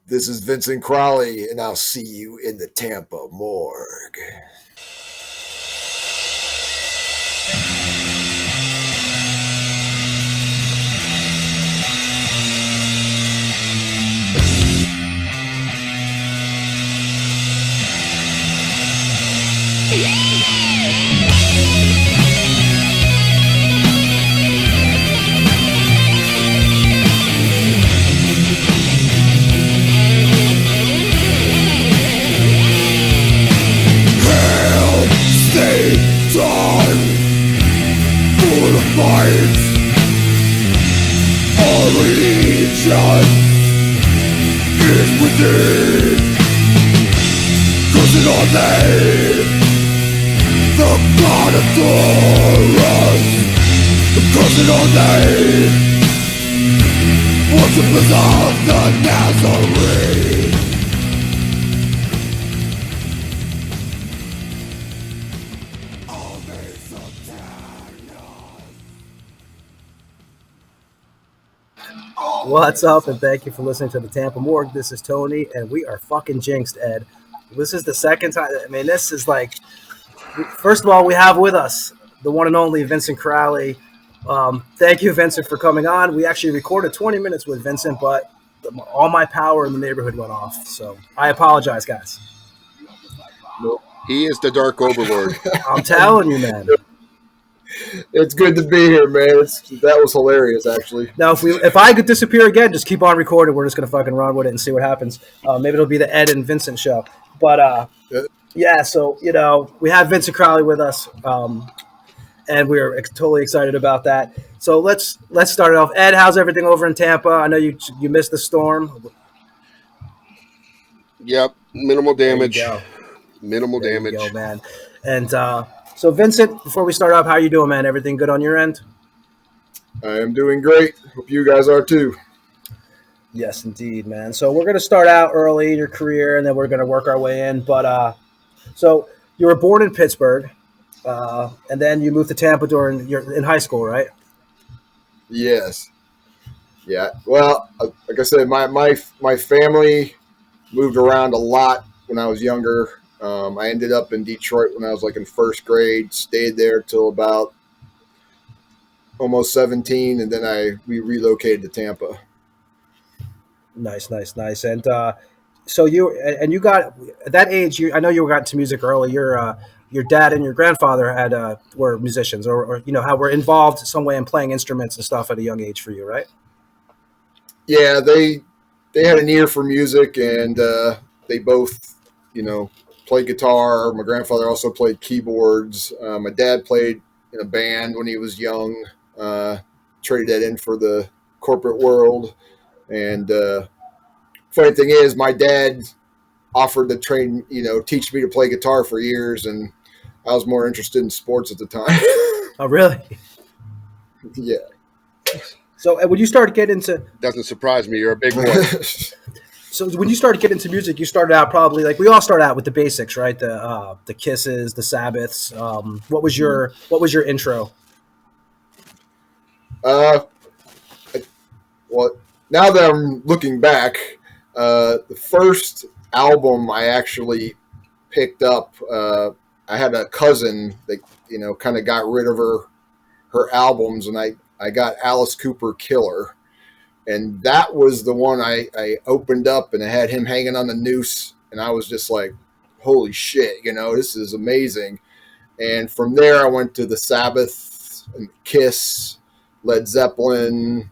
This is Vincent Crowley, and I'll see you in the Tampa Morgue. Is within, cursing on thee, the God of Taurus, cursing on thee, worshippers of the Nazarene. What's up, and thank you for listening to the Tampa Morgue. This is Tony, and we are fucking jinxed, Ed. This is the second time. I mean, this is like, first of all, we have with us the one and only Vincent Crowley. Thank you, Vincent, for coming on. We actually recorded 20 minutes with Vincent, but all my power in the neighborhood went off, so I apologize, guys. He is the Dark Overlord. I'm telling you, man. It's good to be here, man. That was hilarious, actually. Now, if I could disappear again, just keep on recording. We're just going to fucking run with it and see what happens. Maybe it'll be the Ed and Vincent show. But, yeah, so, we have Vincent Crowley with us, and we're totally excited about that. So let's start it off. Ed, how's everything over in Tampa? I know you missed the storm. Yep, minimal damage. Minimal damage. Go, man. And so, Vincent, before we start off, how are you doing, man? Everything good on your end? I am doing great. Hope you guys are too. Yes, indeed, man. So we're going to start out early in your career, and then we're going to work our way in. But so you were born in Pittsburgh, and then you moved to Tampa in high school, right? Yes. Yeah. Well, like I said, my family moved around a lot when I was younger. I ended up in Detroit when I was like in first grade, stayed there till about almost 17, and then we relocated to Tampa. Nice. And so you got at that age. I know you got into music early. Your dad and your grandfather were musicians, or how were involved some way in playing instruments and stuff at a young age for you, right? Yeah, they had an ear for music, and they both, played guitar. My grandfather also played keyboards. My dad played in a band when he was young, traded that in for the corporate world. And funny thing is, my dad offered to teach me to play guitar for years, and I was more interested in sports at the time. Oh, really? Yeah. So when you started getting into... Doesn't surprise me. You're a big boy. So when you started getting into music, you started out probably like we all start out with the basics, right? The Kisses, the Sabbaths. What was your intro? Well, now that I'm looking back, the first album I actually picked up, I had a cousin that kind of got rid of her albums, and I got Alice Cooper Killer. And that was the one I opened up, and I had him hanging on the noose. And I was just like, holy shit, this is amazing. And from there, I went to the Sabbath and Kiss, Led Zeppelin,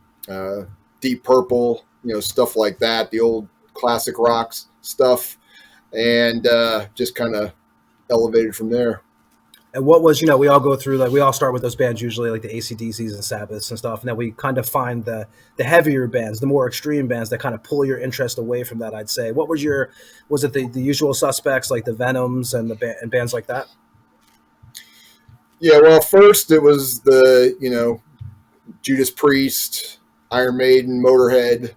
Deep Purple, stuff like that, the old classic rocks stuff. And just kind of elevated from there. And what was, we all go through, like we all start with those bands usually, like the AC/DCs and Sabbaths and stuff, and then we kind of find the heavier bands, the more extreme bands that kind of pull your interest away from that, I'd say. What was it the usual suspects, like the Venoms and and bands like that? Yeah, well, first it was the, Judas Priest, Iron Maiden, Motorhead.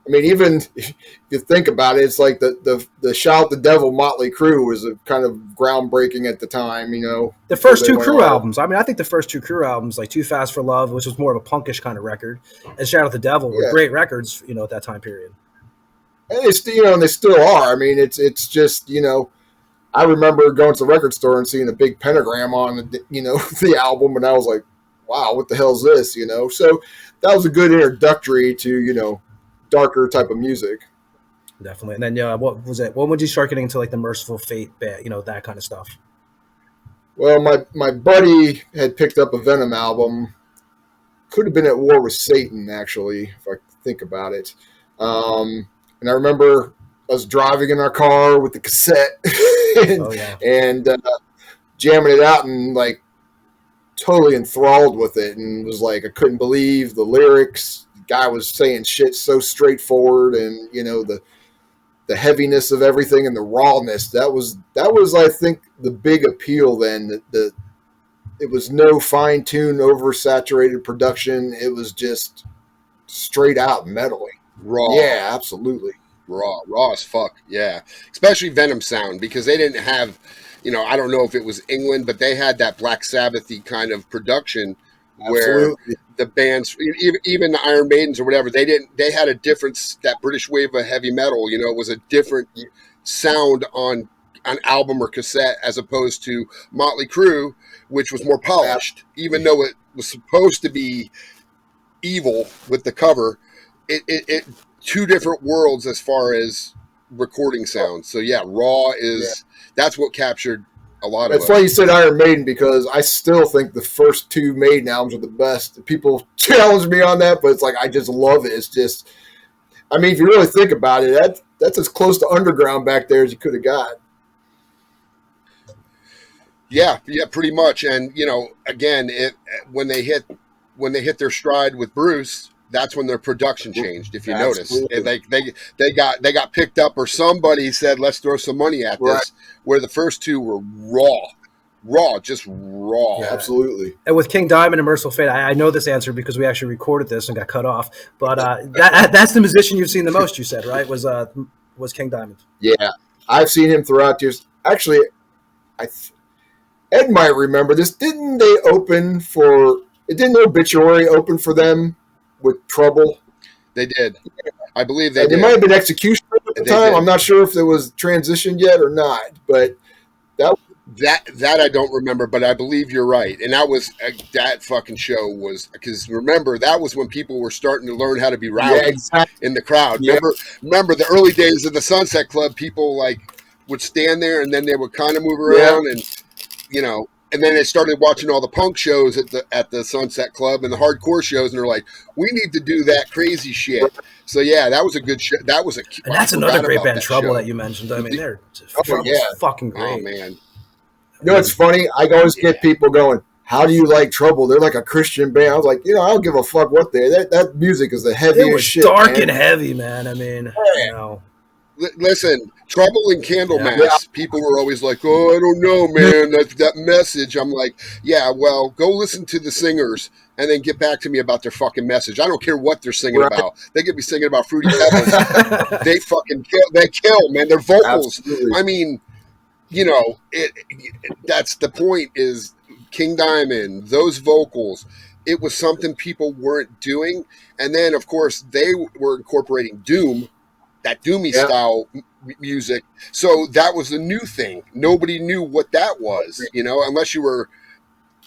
I mean, even if you think about it, it's like the Shout the Devil Motley Crue was a kind of groundbreaking at the time, The first two Crue albums. I mean, I think the first two Crue albums, like Too Fast for Love, which was more of a punkish kind of record, and Shout at the Devil were great records, at that time period. And they still, and they still are. I mean, it's just, I remember going to the record store and seeing a big pentagram on the, the album, and I was like, wow, what the hell is this? So that was a good introductory to, darker type of music. Definitely. And then, what was it? When would you start getting into like the Merciful Fate band, that kind of stuff? Well, my buddy had picked up a Venom album. Could have been at war with Satan, actually, if I think about it. And I remember us driving in our car with the cassette and jamming it out and like totally enthralled with it, and was like, I couldn't believe the lyrics. The guy was saying shit so straightforward, and the heaviness of everything and the rawness. That was I think the big appeal then. It was no fine-tuned, oversaturated production. It was just straight out metally. Raw. Yeah, absolutely. Raw as fuck. Yeah. Especially Venom sound, because they didn't have, I don't know if it was England, but they had that Black Sabbath-y kind of production where the bands, even the Iron Maidens or whatever, they had a different, that British wave of heavy metal, it was a different sound on an album or cassette as opposed to Motley Crue, which was more polished, even though it was supposed to be evil with the cover. It two different worlds as far as recording sounds. So yeah, raw is that's what captured a lot of it. It's funny you said Iron Maiden, because I still think the first two Maiden albums are the best. People challenge me on that, but it's like, I just love it. It's just, I mean, if you really think about it, that's as close to underground back there as you could have got. Yeah, pretty much. And again, when they hit their stride with Bruce, that's when their production changed. If you notice, they got picked up, or somebody said, "Let's throw some money at this." Right. Where the first two were just raw. Yeah, absolutely. And with King Diamond and Merciful Fate, I know this answer because we actually recorded this and got cut off. But that's the musician you've seen the most. You said, right? Was King Diamond? Yeah, I've seen him throughout years. Actually, Ed might remember this. Didn't they open for? Didn't Obituary open for them with Trouble? They did. I believe they did. It might have been Execution at the time. I'm not sure if it was transitioned yet or not, but that I don't remember, but I believe you're right. And that was that fucking show was, because remember, that was when people were starting to learn how to be rowdy in the crowd. Yeah. Remember the early days of the Sunset Club, people like would stand there and then they would kind of move around and and then they started watching all the punk shows at the Sunset Club and the hardcore shows, and they're like, we need to do that crazy shit. So yeah, that was a good show. That was and that's another great band, Trouble, that you mentioned. I mean, they're fucking great. Oh man. It's funny. I always get people going, how do you like Trouble? They're like a Christian band. I was like, I don't give a fuck what that music is the heaviest shit. Dark and heavy, man. I mean, Listen, Trouble and Candlemass, people were always like, oh, I don't know, man, that message. I'm like, yeah, well, go listen to the singers and then get back to me about their fucking message. I don't care what they're singing about. They could be singing about Fruity Pebbles. They fucking kill, man. Their vocals. Absolutely. I mean, that's the point, is King Diamond, those vocals, it was something people weren't doing. And then, of course, they were incorporating doom, that doomy style music. So that was a new thing. Nobody knew what that was, unless you were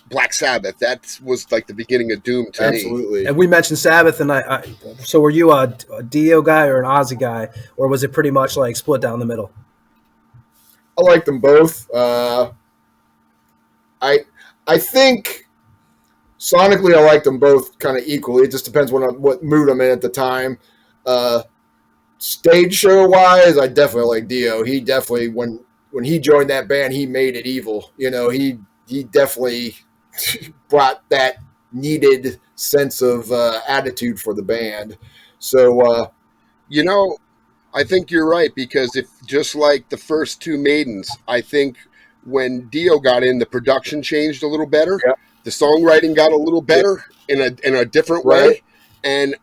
Black Sabbath. That was like the beginning of doom to me. Absolutely. And we mentioned Sabbath, and so were you a Dio guy or an Ozzy guy, or was it pretty much like split down the middle? I like them both. I think sonically I like them both kind of equally. It just depends what mood I'm in at the time. Stage show wise, I definitely like Dio. He definitely, when he joined that band, he made it evil. He definitely brought that needed sense of attitude for the band. So, I think you're right, because if just like the first two Maidens, I think when Dio got in, the production changed a little better. Yep. The songwriting got a little better in a different way, and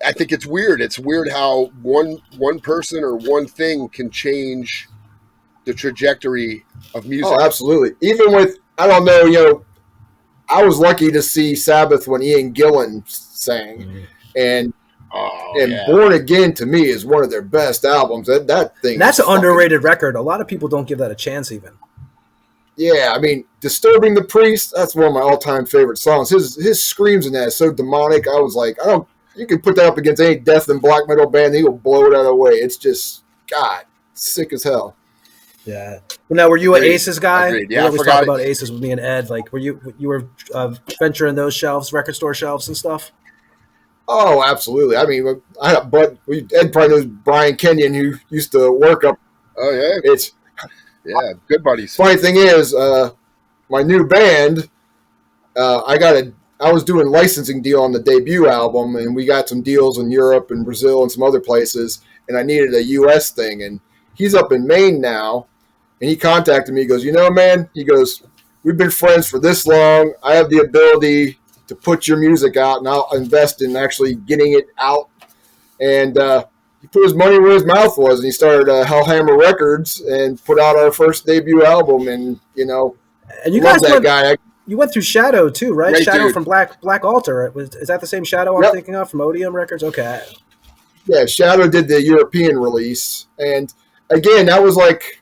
I think it's weird. It's weird how one person or one thing can change the trajectory of music. Oh, absolutely. Even with, I don't know, I was lucky to see Sabbath when Ian Gillan sang. Mm-hmm. And And Born Again to me is one of their best albums. That thing. And that's an underrated record. A lot of people don't give that a chance even. Yeah, I mean, Disturbing the Priest, that's one of my all-time favorite songs. His screams in that is so demonic. I was like, you can put that up against any death and black metal band, he'll blow it out of the way. It's just, God, sick as hell. Yeah. Well, now, were you an Aces guy? Agreed. Yeah, we always talk about Aces with me and Ed. Like, you were venturing those shelves, record store shelves and stuff? Oh, absolutely. I mean, Ed probably knows Brian Kenyon, who used to work up. Oh, yeah. Good buddies. Funny thing is, my new band, I was doing a licensing deal on the debut album, and we got some deals in Europe and Brazil and some other places, and I needed a U.S. thing. And he's up in Maine now, and he contacted me. He goes, man, he goes, we've been friends for this long. I have the ability to put your music out, and I'll invest in actually getting it out. And he put his money where his mouth was, and he started Hellhammer Records and put out our first debut album. And, and you guys you went through Shadow too, right? Great Shadow dude. From Black Altar. Is that the same Shadow I'm thinking of from Odium Records? Okay. Yeah, Shadow did the European release. And again, that was like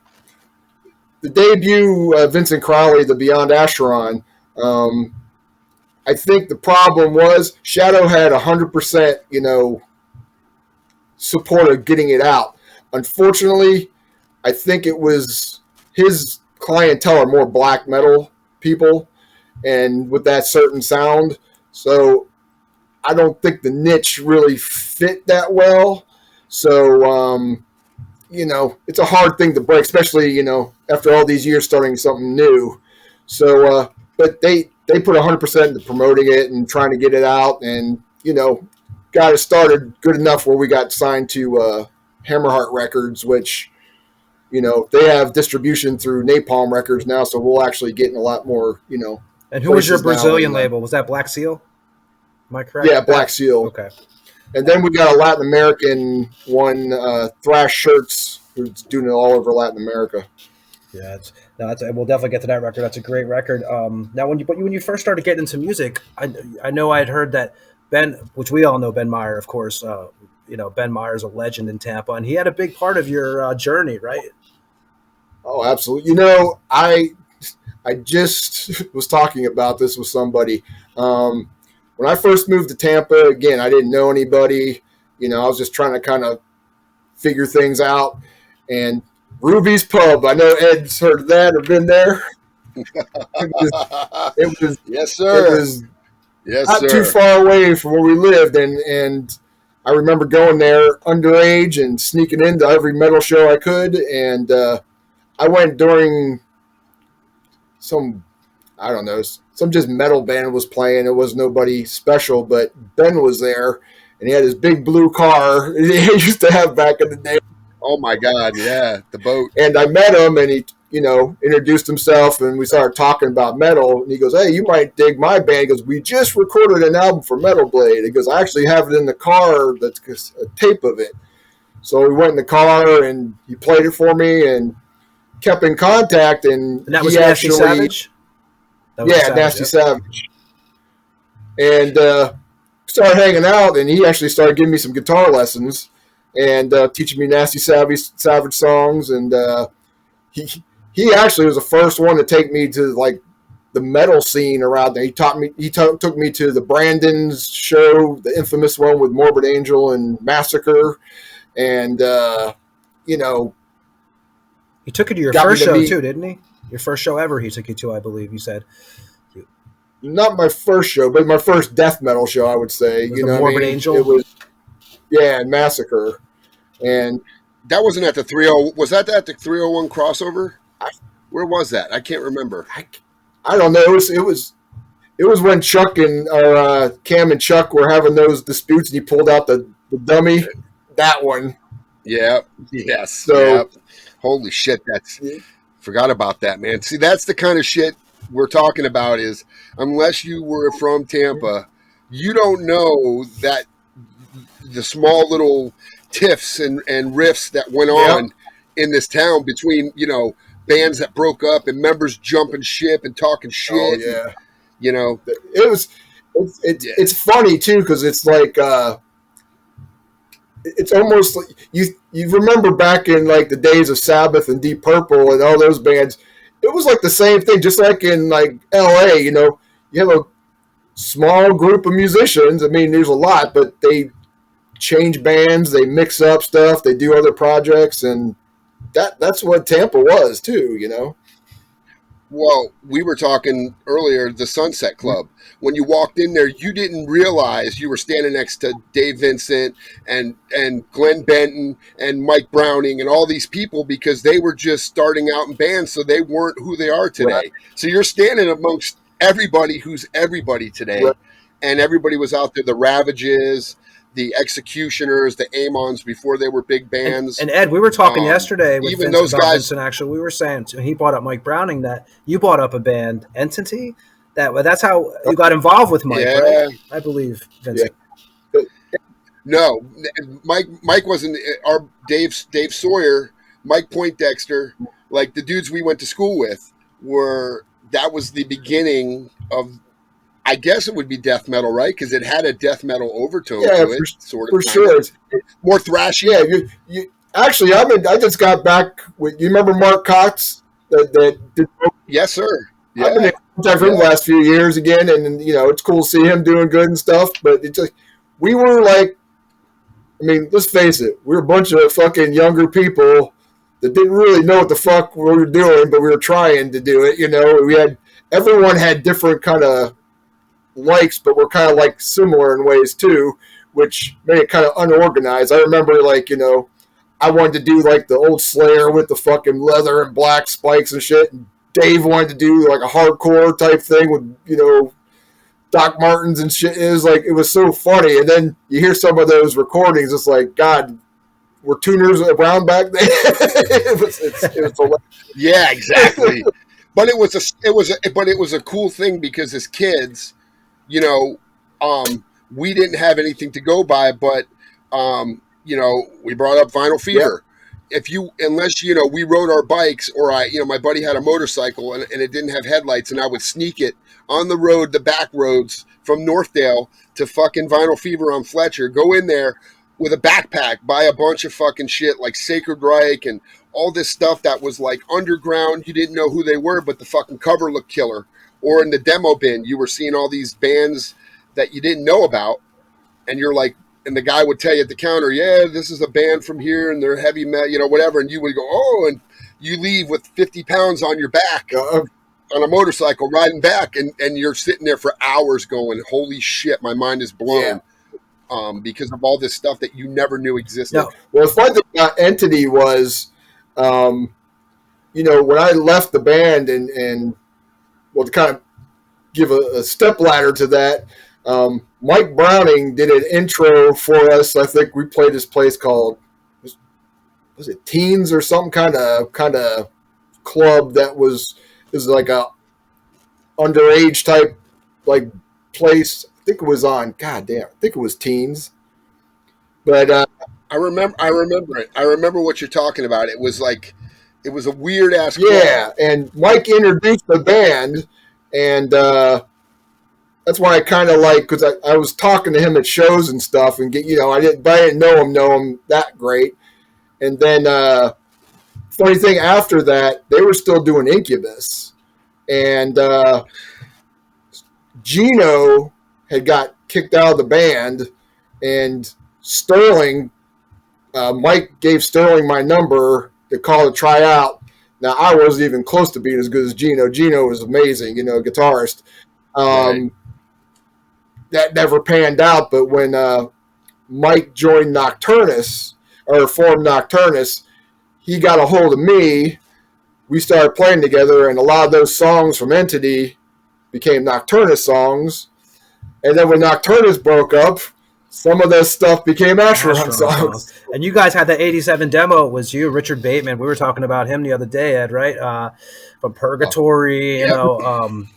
the debut Vincent Crowley, the Beyond Acheron. I think the problem was Shadow had 100%, support of getting it out. Unfortunately, I think it was his clientele are more black metal people and with that certain sound. So I don't think the niche really fit that well. So, it's a hard thing to break, especially, after all these years starting something new. So, but they put 100% into promoting it and trying to get it out and, got it started good enough where we got signed to Hammerheart Records, which, they have distribution through Napalm Records now, so we'll actually get in a lot more, And who was your Brazilian label? Was that Black Seal? Am I correct? Yeah, Black Seal. Okay. And then we got a Latin American one, Thrash Shirts, who's doing it all over Latin America. Yeah, we'll definitely get to that record. That's a great record. Now, when you first started getting into music, I know I had heard that Ben, which we all know Ben Meyer, of course. Ben Meyer's a legend in Tampa, and he had a big part of your journey, right? Oh, absolutely. I just was talking about this with somebody. When I first moved to Tampa, again, I didn't know anybody. I was just trying to kind of figure things out. And Ruby's Pub, I know Ed's heard of that or been there. It was yes, sir. It was not too far away from where we lived, and I remember going there underage and sneaking into every metal show I could. And I went during some just metal band was playing. It was nobody special, but Ben was there, and he had his big blue car he used to have back in the day. Oh my God, yeah, the boat. And I met him, and he, introduced himself, and we started talking about metal. And he goes, "Hey, you might dig my band." He goes, "We just recorded an album for Metal Blade." He goes, "I actually have it in the car. That's a tape of it." So we went in the car, and he played it for me, and kept in contact. And that was Nasty Savage? Nasty Savage. And started hanging out, and he actually started giving me some guitar lessons and teaching me Nasty Savage songs. And he actually was the first one to take me to like the metal scene around there. He took me to the Brandon's show, the infamous one with Morbid Angel and Massacre, and he took you to your first show too, didn't he? Your first show ever he took you to, I believe you said. Not my first show, but my first death metal show, I would say. Morbid Angel? It was, and Massacre. And that wasn't at the 30. Was that at the 301 crossover? Where was that? I can't remember. I don't know. It was when Chuck and Cam and Chuck were having those disputes, and he pulled out the dummy. That one. Yeah. Yes. So, yep. Holy shit! Forgot about that, man. See, that's the kind of shit we're talking about. Is unless you were from Tampa, you don't know that the small little tiffs and riffs that went on in this town between, bands that broke up and members jumping ship and talking shit. Oh, yeah. And, it's funny too, because it's like it's almost like you remember back in like the days of Sabbath and Deep Purple and all those bands. It was like the same thing, just like in like L.A. You know, you have a small group of musicians. I mean, there's a lot, but they change bands, they mix up stuff, they do other projects, and that's what Tampa was too. You know. Well, we were talking earlier, the Sunset Club. When you walked in there, you didn't realize you were standing next to Dave Vincent and Glenn Benton and Mike Browning and all these people because they were just starting out in bands, so they weren't who they are today. Right. So you're standing amongst everybody who's everybody today, right. And everybody was out there, the Ravages, the Executioners, the Amons before they were big bands. And Ed, we were talking yesterday with even Vincent those guys. Vincent, actually, we were saying he brought up Mike Browning that you brought up a band, Entity. That's how you got involved with Mike, right? I believe, Vincent. Yeah. No, Mike wasn't. Our Dave Sawyer, Mike Poindexter, like the dudes we went to school with were. That was the beginning of. I guess it would be death metal, right? Because it had a death metal overtone to it, sort of. For sure, more thrashy. Yeah, you actually, I just got back with. You remember Mark Cox? That did. Yes, sir. Yeah. I've been in contact with him the last few years again, and you know it's cool to see him doing good and stuff. But it's just we were like, I mean, let's face it, we were a bunch of fucking younger people that didn't really know what the fuck we were doing, but we were trying to do it. You know, everyone had different kind of likes, but we're kind of like similar in ways too, which made it kind of unorganized. I remember like, you know, I wanted to do like the old Slayer with the fucking leather and black spikes and shit, and Dave wanted to do like a hardcore type thing with, you know, Doc Martens and shit. It was so funny. And then you hear some of those recordings, it's like, God, were tuners around back then? it was yeah, exactly. But it was a cool thing because as kids, you know, we didn't have anything to go by, but, you know, we brought up Vinyl Fever. Yeah. Unless, you know, we rode our bikes or my buddy had a motorcycle and it didn't have headlights and I would sneak it on the road, the back roads from Northdale to fucking Vinyl Fever on Fletcher, go in there with a backpack, buy a bunch of fucking shit like Sacred Reich and all this stuff that was like underground. You didn't know who they were, but the fucking cover looked killer. Or in the demo bin, you were seeing all these bands that you didn't know about, and you're like, and the guy would tell you at the counter, yeah, this is a band from here, and they're heavy metal, you know, whatever, and you would go, oh, and you leave with 50 pounds on your back on a motorcycle riding back, and you're sitting there for hours going, holy shit, my mind is blown, because of all this stuff that you never knew existed. No. Well, the fun thing about Entity was, you know, when I left the band and well, to kind of give a step ladder to that, Mike Browning did an intro for us. I think we played this place called, was it Teens or some kind of club that was like a underage type like place. I think it was on. God damn, I think it was Teens. But I remember it. I remember what you're talking about. It was like. It was a weird ass club. Yeah, and Mike introduced the band, and that's why I kind of like, because I was talking to him at shows and stuff, and I didn't know him that great. And then funny thing after that, they were still doing Incubus, and Gino had got kicked out of the band, and Sterling, Mike gave Sterling my number to call to try out. Now, I wasn't even close to being as good as Gino. Gino was amazing, guitarist. Right. That never panned out, but when Mike joined Nocturnus, or formed Nocturnus, he got a hold of me. We started playing together, and a lot of those songs from Entity became Nocturnus songs. And then when Nocturnus broke up, some of this stuff became Acheron songs. And you guys had that 87 demo. It was you, Richard Bateman. We were talking about him the other day, Ed, right? From Purgatory,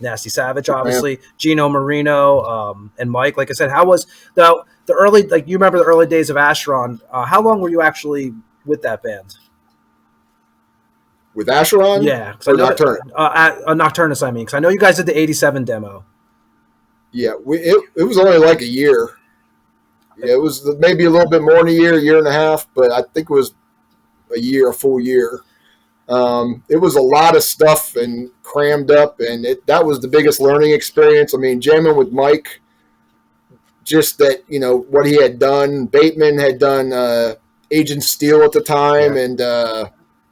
Nasty Savage, obviously, Gino Marino, and Mike. Like I said, how was the early, like you remember the early days of Acheron? How long were you actually with that band? With Acheron? Yeah. Or Nocturnus? Nocturnus, I mean, because I know you guys did the 87 demo. Yeah, it was only like a year. Yeah, it was maybe a little bit more than a year and a half, but I think it was a full year. It was a lot of stuff and crammed up, and that was the biggest learning experience. I mean, jamming with Mike, just that, what he had done. Bateman had done Agent Steel at the time, and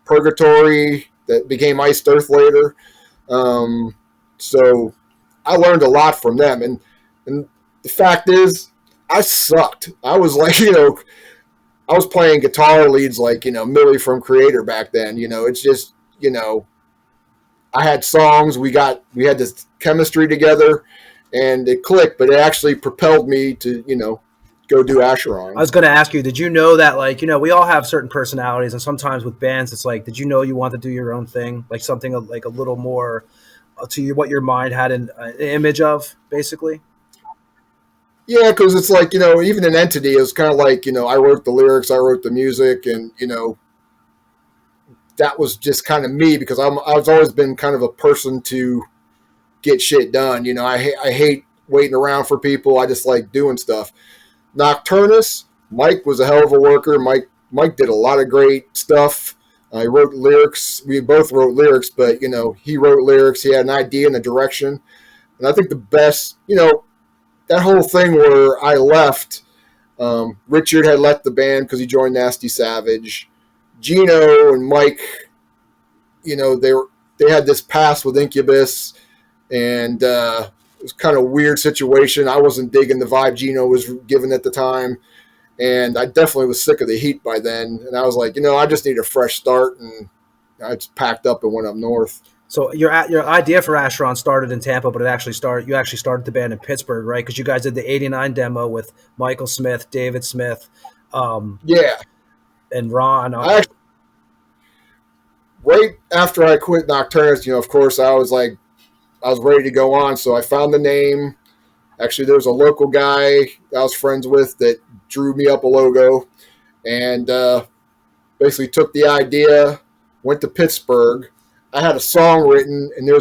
Purgatory that became Iced Earth later. So I learned a lot from them, and the fact is, I sucked. I was like, I was playing guitar leads like, Millie from Creator back then. It's just, I had songs. We had this chemistry together, and it clicked. But it actually propelled me to, go do Acheron. I was going to ask you, did you know that, like, we all have certain personalities, and sometimes with bands, it's like, did you know you want to do your own thing, like something like a little more to what your mind had an image of, basically? Yeah, because it's like, even an Entity is kind of like, I wrote the lyrics, I wrote the music, and, that was just kind of me, because I've always been kind of a person to get shit done. I hate waiting around for people. I just like doing stuff. Nocturnus, Mike was a hell of a worker. Mike did a lot of great stuff. I wrote lyrics. We both wrote lyrics, but, he wrote lyrics. He had an idea and a direction. And I think the best, that whole thing where I left, Richard had left the band because he joined Nasty Savage. Gino and Mike, they had this past with Incubus, and it was kind of a weird situation. I wasn't digging the vibe Gino was giving at the time, and I definitely was sick of the heat by then. And I was like, I just need a fresh start, and I just packed up and went up north. So your idea for Acheron started in Tampa, but you actually started the band in Pittsburgh, right? Because you guys did the '89 demo with Michael Smith, David Smith, and Ron. Right after I quit Nocturnus, of course, I was ready to go on. So I found the name. Actually, there was a local guy I was friends with that drew me up a logo, and basically took the idea, went to Pittsburgh. I had a song written, and there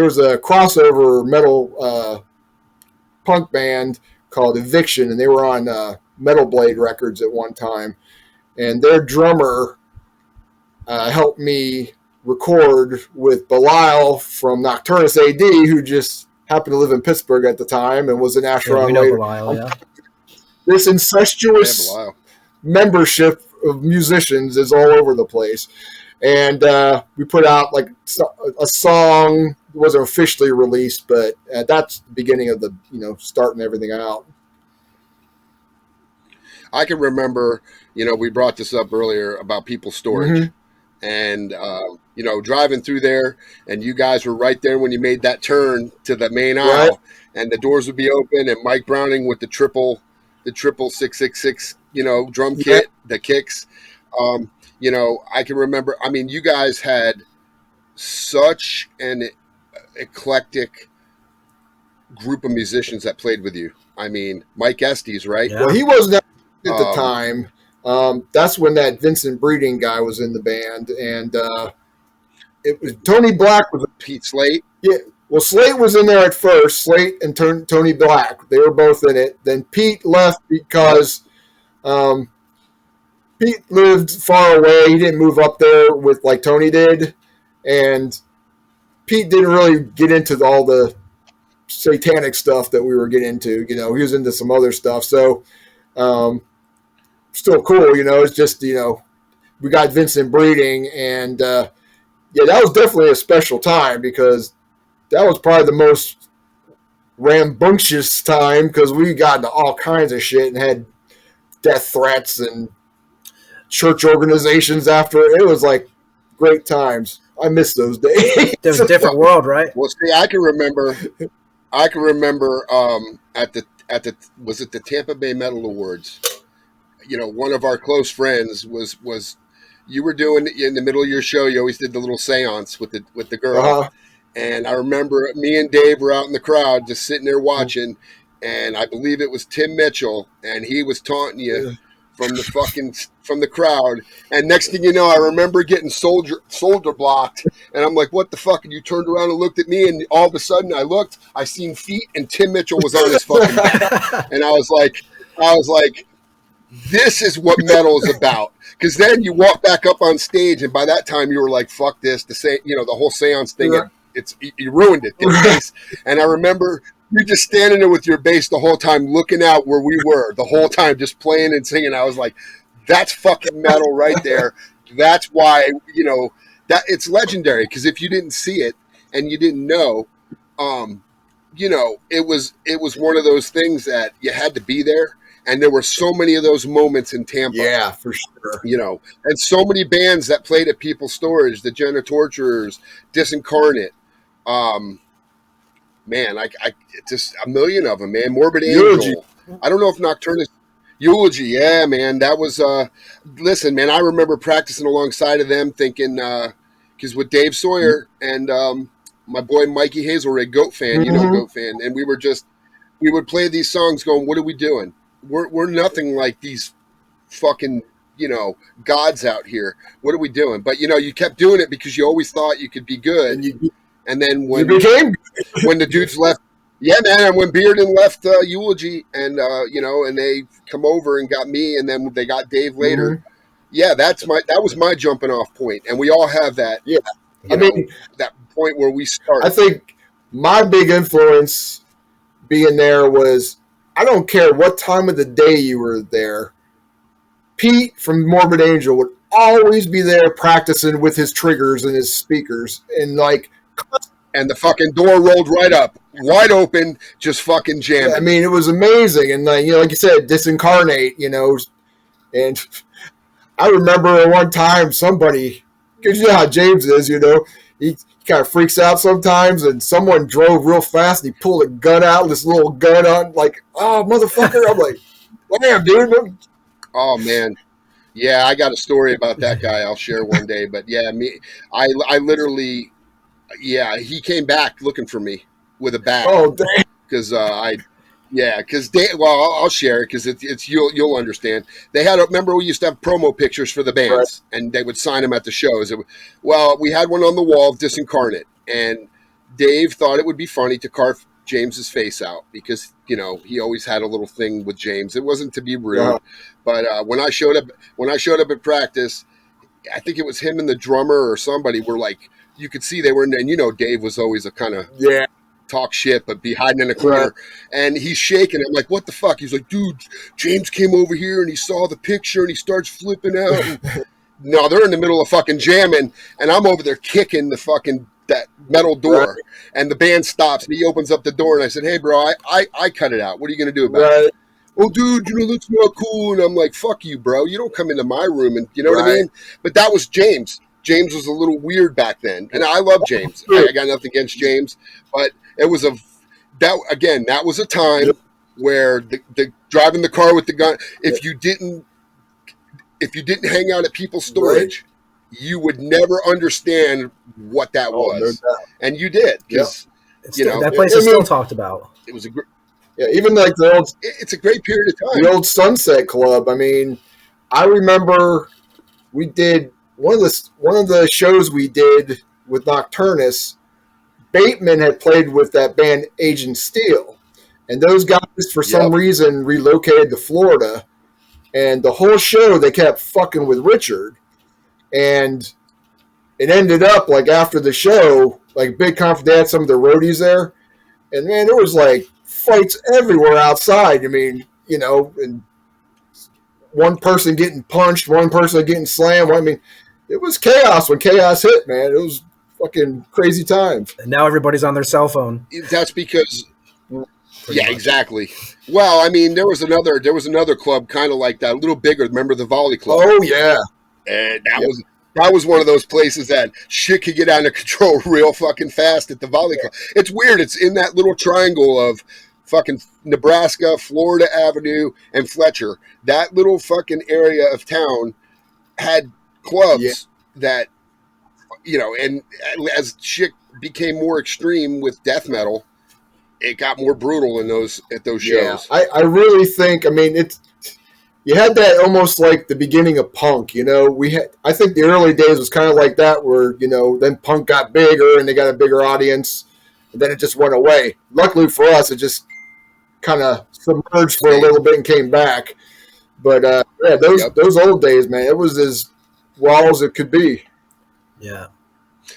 was a crossover metal punk band called Eviction, and they were on Metal Blade Records at one time. And their drummer helped me record with Belial from Nocturnus AD, who just happened to live in Pittsburgh at the time and was in Acheron later. Belial, yeah. This incestuous membership of musicians is all over the place. And we put out like a song. It wasn't officially released, but that's the beginning of the, starting everything out. I can remember, we brought this up earlier about People's Storage. Mm-hmm. And, driving through there, and you guys were right there when you made that turn to the main aisle, and the doors would be open, and Mike Browning with the triple 666, drum kit, the kicks. I can remember, you guys had such an eclectic group of musicians that played with you. Mike Estes, right? Yeah. Well, he wasn't at the time. That's when that Vincent Breeding guy was in the band, and it was Tony Black was Pete Slate. Yeah, well, Slate was in there at first. Slate and Tony Black, they were both in it. Then Pete left because Pete lived far away. He didn't move up there with like Tony did, and Pete didn't really get into all the satanic stuff that we were getting into. He was into some other stuff. So. Still cool, it's just, we got Vincent Breeding, and that was definitely a special time, because that was probably the most rambunctious time, because we got into all kinds of shit and had death threats and church organizations after. It was like great times. I miss those days. There was a different world, right? Well, see, I can remember at the was it the Tampa Bay Metal Awards? One of our close friends was you were doing in the middle of your show. You always did the little seance with the girl, and I remember me and Dave were out in the crowd just sitting there watching, and I believe it was Tim Mitchell, and he was taunting you from the crowd, and next thing you know, I remember getting soldier blocked, and I'm like, what the fuck? And you turned around and looked at me, and all of a sudden I looked, I seen feet, and Tim Mitchell was on his fucking back, and I was like, this is what metal is about. Because then you walk back up on stage, and by that time you were like, "Fuck this!" The whole seance thing. You ruined it. Bass. And I remember you just standing there with your bass the whole time, looking out where we were the whole time, just playing and singing. I was like, "That's fucking metal right there." That's why that it's legendary. Because if you didn't see it and you didn't know, it was one of those things that you had to be there. And there were so many of those moments in Tampa. Yeah, for sure. And so many bands that played at People's Storage, the Jenna Torturers, Disincarnate. Man, I just a million of them, man. Morbid Angel. I don't know if Nocturnus. Eulogy, yeah, man. That was, listen, man, I remember practicing alongside of them thinking, because with Dave Sawyer and my boy Mikey Hazelrig, Goat fan, Goat fan, and we would play these songs going, what are we doing? We're nothing like these fucking, gods out here. What are we doing? But, you kept doing it because you always thought you could be good. And then when the dudes left, yeah, man, and when Bearden left Eulogy and, and they come over and got me, and then they got Dave later. Mm-hmm. Yeah, that was my jumping off point. And we all have that. Yeah. That point where we start. I think my big influence being there was, I don't care what time of the day you were there, Pete from Morbid Angel would always be there practicing with his triggers and his speakers. And and the fucking door rolled right up, wide open, just fucking jamming. I mean, it was amazing. And, like you said, Disincarnate, and I remember one time somebody, because you know how James is, he kind of freaks out sometimes, and someone drove real fast and he pulled a gun out, this little gun on, like, oh, motherfucker. I'm like, damn, dude. Oh, man. Yeah, I got a story about that guy I'll share one day. But, yeah, I literally, he came back looking for me with a bat. Oh, damn. Because I'll share it because it's you'll understand. They remember we used to have promo pictures for the bands, right, and they would sign them at the shows. We had one on the wall of Disincarnate, and Dave thought it would be funny to carve James's face out because he always had a little thing with James. It wasn't to be rude, but when I showed up at practice, I think it was him and the drummer or somebody were like, you could see they were, and Dave was always a kind of talk shit, but be hiding in a corner. Right. And he's shaking. I'm like, what the fuck? He's like, dude, James came over here and he saw the picture and he starts flipping out. And, no, they're in the middle of fucking jamming, and I'm over there kicking that metal door. Right. And the band stops and he opens up the door, and I said, hey, bro, I cut it out. What are you going to do about it? Oh, dude, that's not cool. And I'm like, fuck you, bro. You don't come into my room. And you know what I mean? But that was James. James was a little weird back then. And I love James. I got nothing against James. But it was that was a time where the driving the car with the gun, if you didn't hang out at People's Storage, you would never understand what that was. No, and you did. Because, that place is still talked about. It was a great... Yeah, even like it's a great period of time. The old Sunset Club. I mean, I remember we did one of the shows we did with Nocturnus. Bateman had played with that band Agent Steel, and those guys for some reason relocated to Florida, and the whole show they kept fucking with Richard, and it ended up like after the show, like Big Conf, they had some of the roadies there, and man, there was like fights everywhere outside. I mean, and one person getting punched, one person getting slammed. I mean, it was chaos when chaos hit, man. It was fucking crazy times. And now everybody's on their cell phone. That's because, exactly. Well, I mean, there was another club kind of like that, a little bigger. Remember the Volley Club? Oh yeah, and that was one of those places that shit could get out of control real fucking fast at the Volley Club. It's weird. It's in that little triangle of fucking Nebraska, Florida Avenue, and Fletcher. That little fucking area of town had clubs that, and as shit became more extreme with death metal, it got more brutal at those shows. I really think, I mean, you had that almost like the beginning of punk, I think the early days was kind of like that where, then punk got bigger and they got a bigger audience, and then it just went away. Luckily for us, it just kind of submerged for a little bit and came back. But yeah, those old days, man, it was as raw as it could be. Yeah.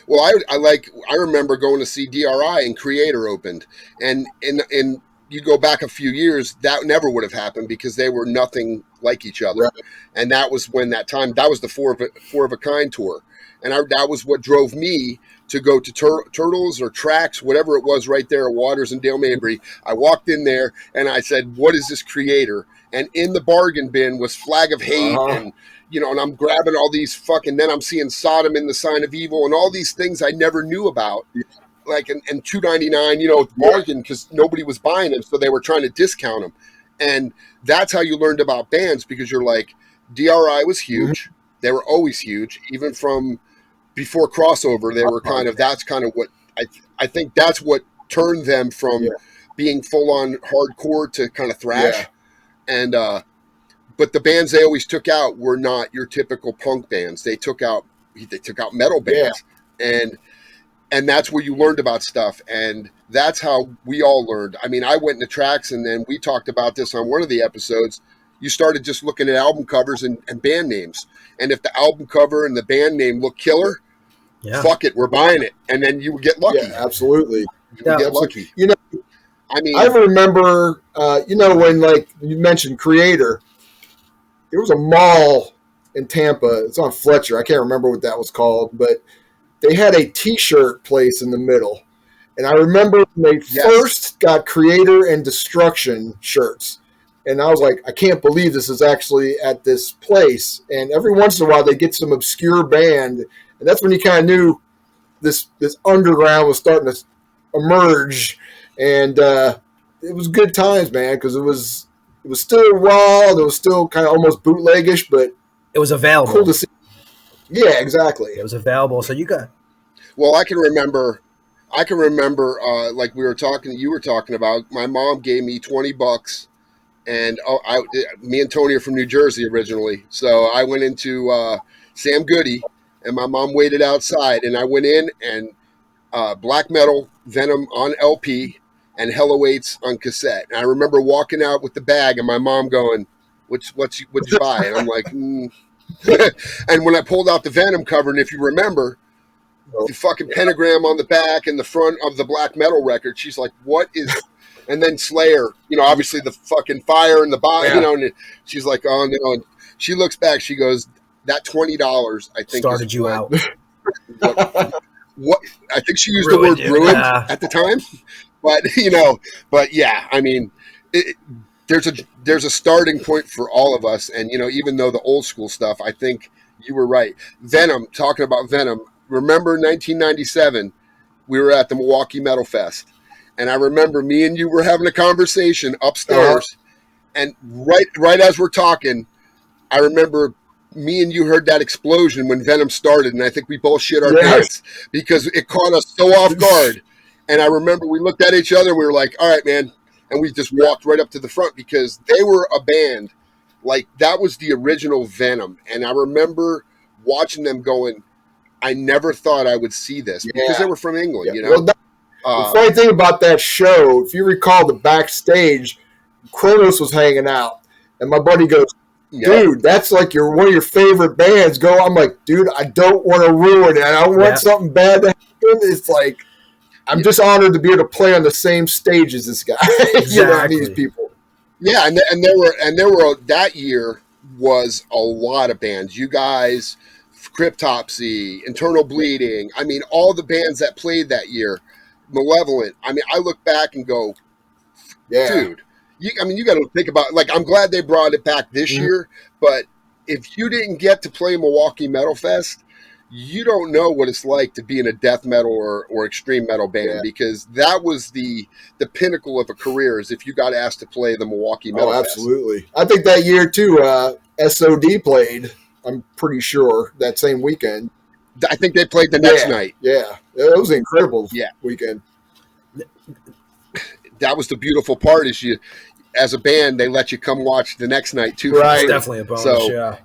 Well, I remember going to see DRI and Creator opened, and you go back a few years, that never would have happened because they were nothing like each other, Right. and that was when that was the four of a kind tour, and that was what drove me to go to Turtles or Tracks, whatever it was, right there at Waters and Dale Mabry. I walked in there and I said, "What is this Creator?" And in the bargain bin was Flag of Hate and. And I'm grabbing all these then I'm seeing Sodom in the Sign of Evil and all these things I never knew about. Like, and $2.99, bargain because nobody was buying them. So they were trying to discount them. And that's how you learned about bands because you're like, DRI was huge. Mm-hmm. They were always huge. Even from before crossover, they were that's kind of what I think that's what turned them from being full on hardcore to kind of thrash. And, but the bands they always took out were not your typical punk bands. They took out metal bands, and that's where you learned about stuff. And that's how we all learned. I mean, I went into Tracks, and then we talked about this on one of the episodes. You started just looking at album covers and band names, and if the album cover and the band name look killer, fuck it, we're buying it. And then you would get lucky. Yeah, absolutely. You would get lucky. I mean, I remember, when like you mentioned Creator. There was a mall in Tampa. It's on Fletcher. I can't remember what that was called, but they had a T-shirt place in the middle. And I remember when they first got Creator and Destruction shirts. And I was like, I can't believe this is actually at this place. And every once in a while, they get some obscure band. And that's when you kind of knew this underground was starting to emerge. And it was good times, man, because it was still raw. It was still kind of almost bootleggish, but it was available. Cool to see. Yeah, exactly. It was available. So you got. Well, I can remember, like you were talking about. My mom gave me $20, and me and Tony are from New Jersey originally. So I went into Sam Goody, and my mom waited outside, and I went in and black metal Venom on LP. And Hello 8's on cassette. And I remember walking out with the bag and my mom going, what'd you buy? And I'm like, And when I pulled out the Venom cover, and if you remember, the fucking pentagram on the back and the front of the black metal record, she's like, what is... And then Slayer, obviously the fucking fire and the body, and she's like, oh, no. And she looks back, she goes, that $20, I think... Started you out. What I think she used the word ruined at the time. But yeah, I mean, there's a starting point for all of us. And, even though the old school stuff, I think you were right. Talking about Venom, remember 1997, we were at the Milwaukee Metal Fest. And I remember me and you were having a conversation upstairs. And right as we're talking, I remember me and you heard that explosion when Venom started. And I think we both shit our pants because it caught us so off guard. And I remember we looked at each other and we were like, all right, man. And we just walked right up to the front because they were a band. Like, that was the original Venom. And I remember watching them going, I never thought I would see this because they were from England, Well, the funny thing about that show, if you recall the backstage, Kronos was hanging out. And my buddy goes, dude, that's like one of your favorite bands. I'm like, dude, I don't want to ruin it. I don't want something bad to happen. It's like, I'm just honored to be able to play on the same stage as this guy. Exactly. These people. Yeah, and there were that year was a lot of bands. You guys, Cryptopsy, Internal Bleeding. I mean, all the bands that played that year, Malevolent. I mean, I look back and go, dude. You got to think about, like, I'm glad they brought it back this year, but if you didn't get to play Milwaukee Metal Fest, you don't know what it's like to be in a death metal or extreme metal band because that was the pinnacle of a career is if you got asked to play the Milwaukee Metal Fest. Absolutely. I think that year, too, SOD played, I'm pretty sure, that same weekend. I think they played the next night. Yeah. It was an incredible weekend. That was the beautiful part is as a band, they let you come watch the next night, too. Right. It's definitely a bonus, So,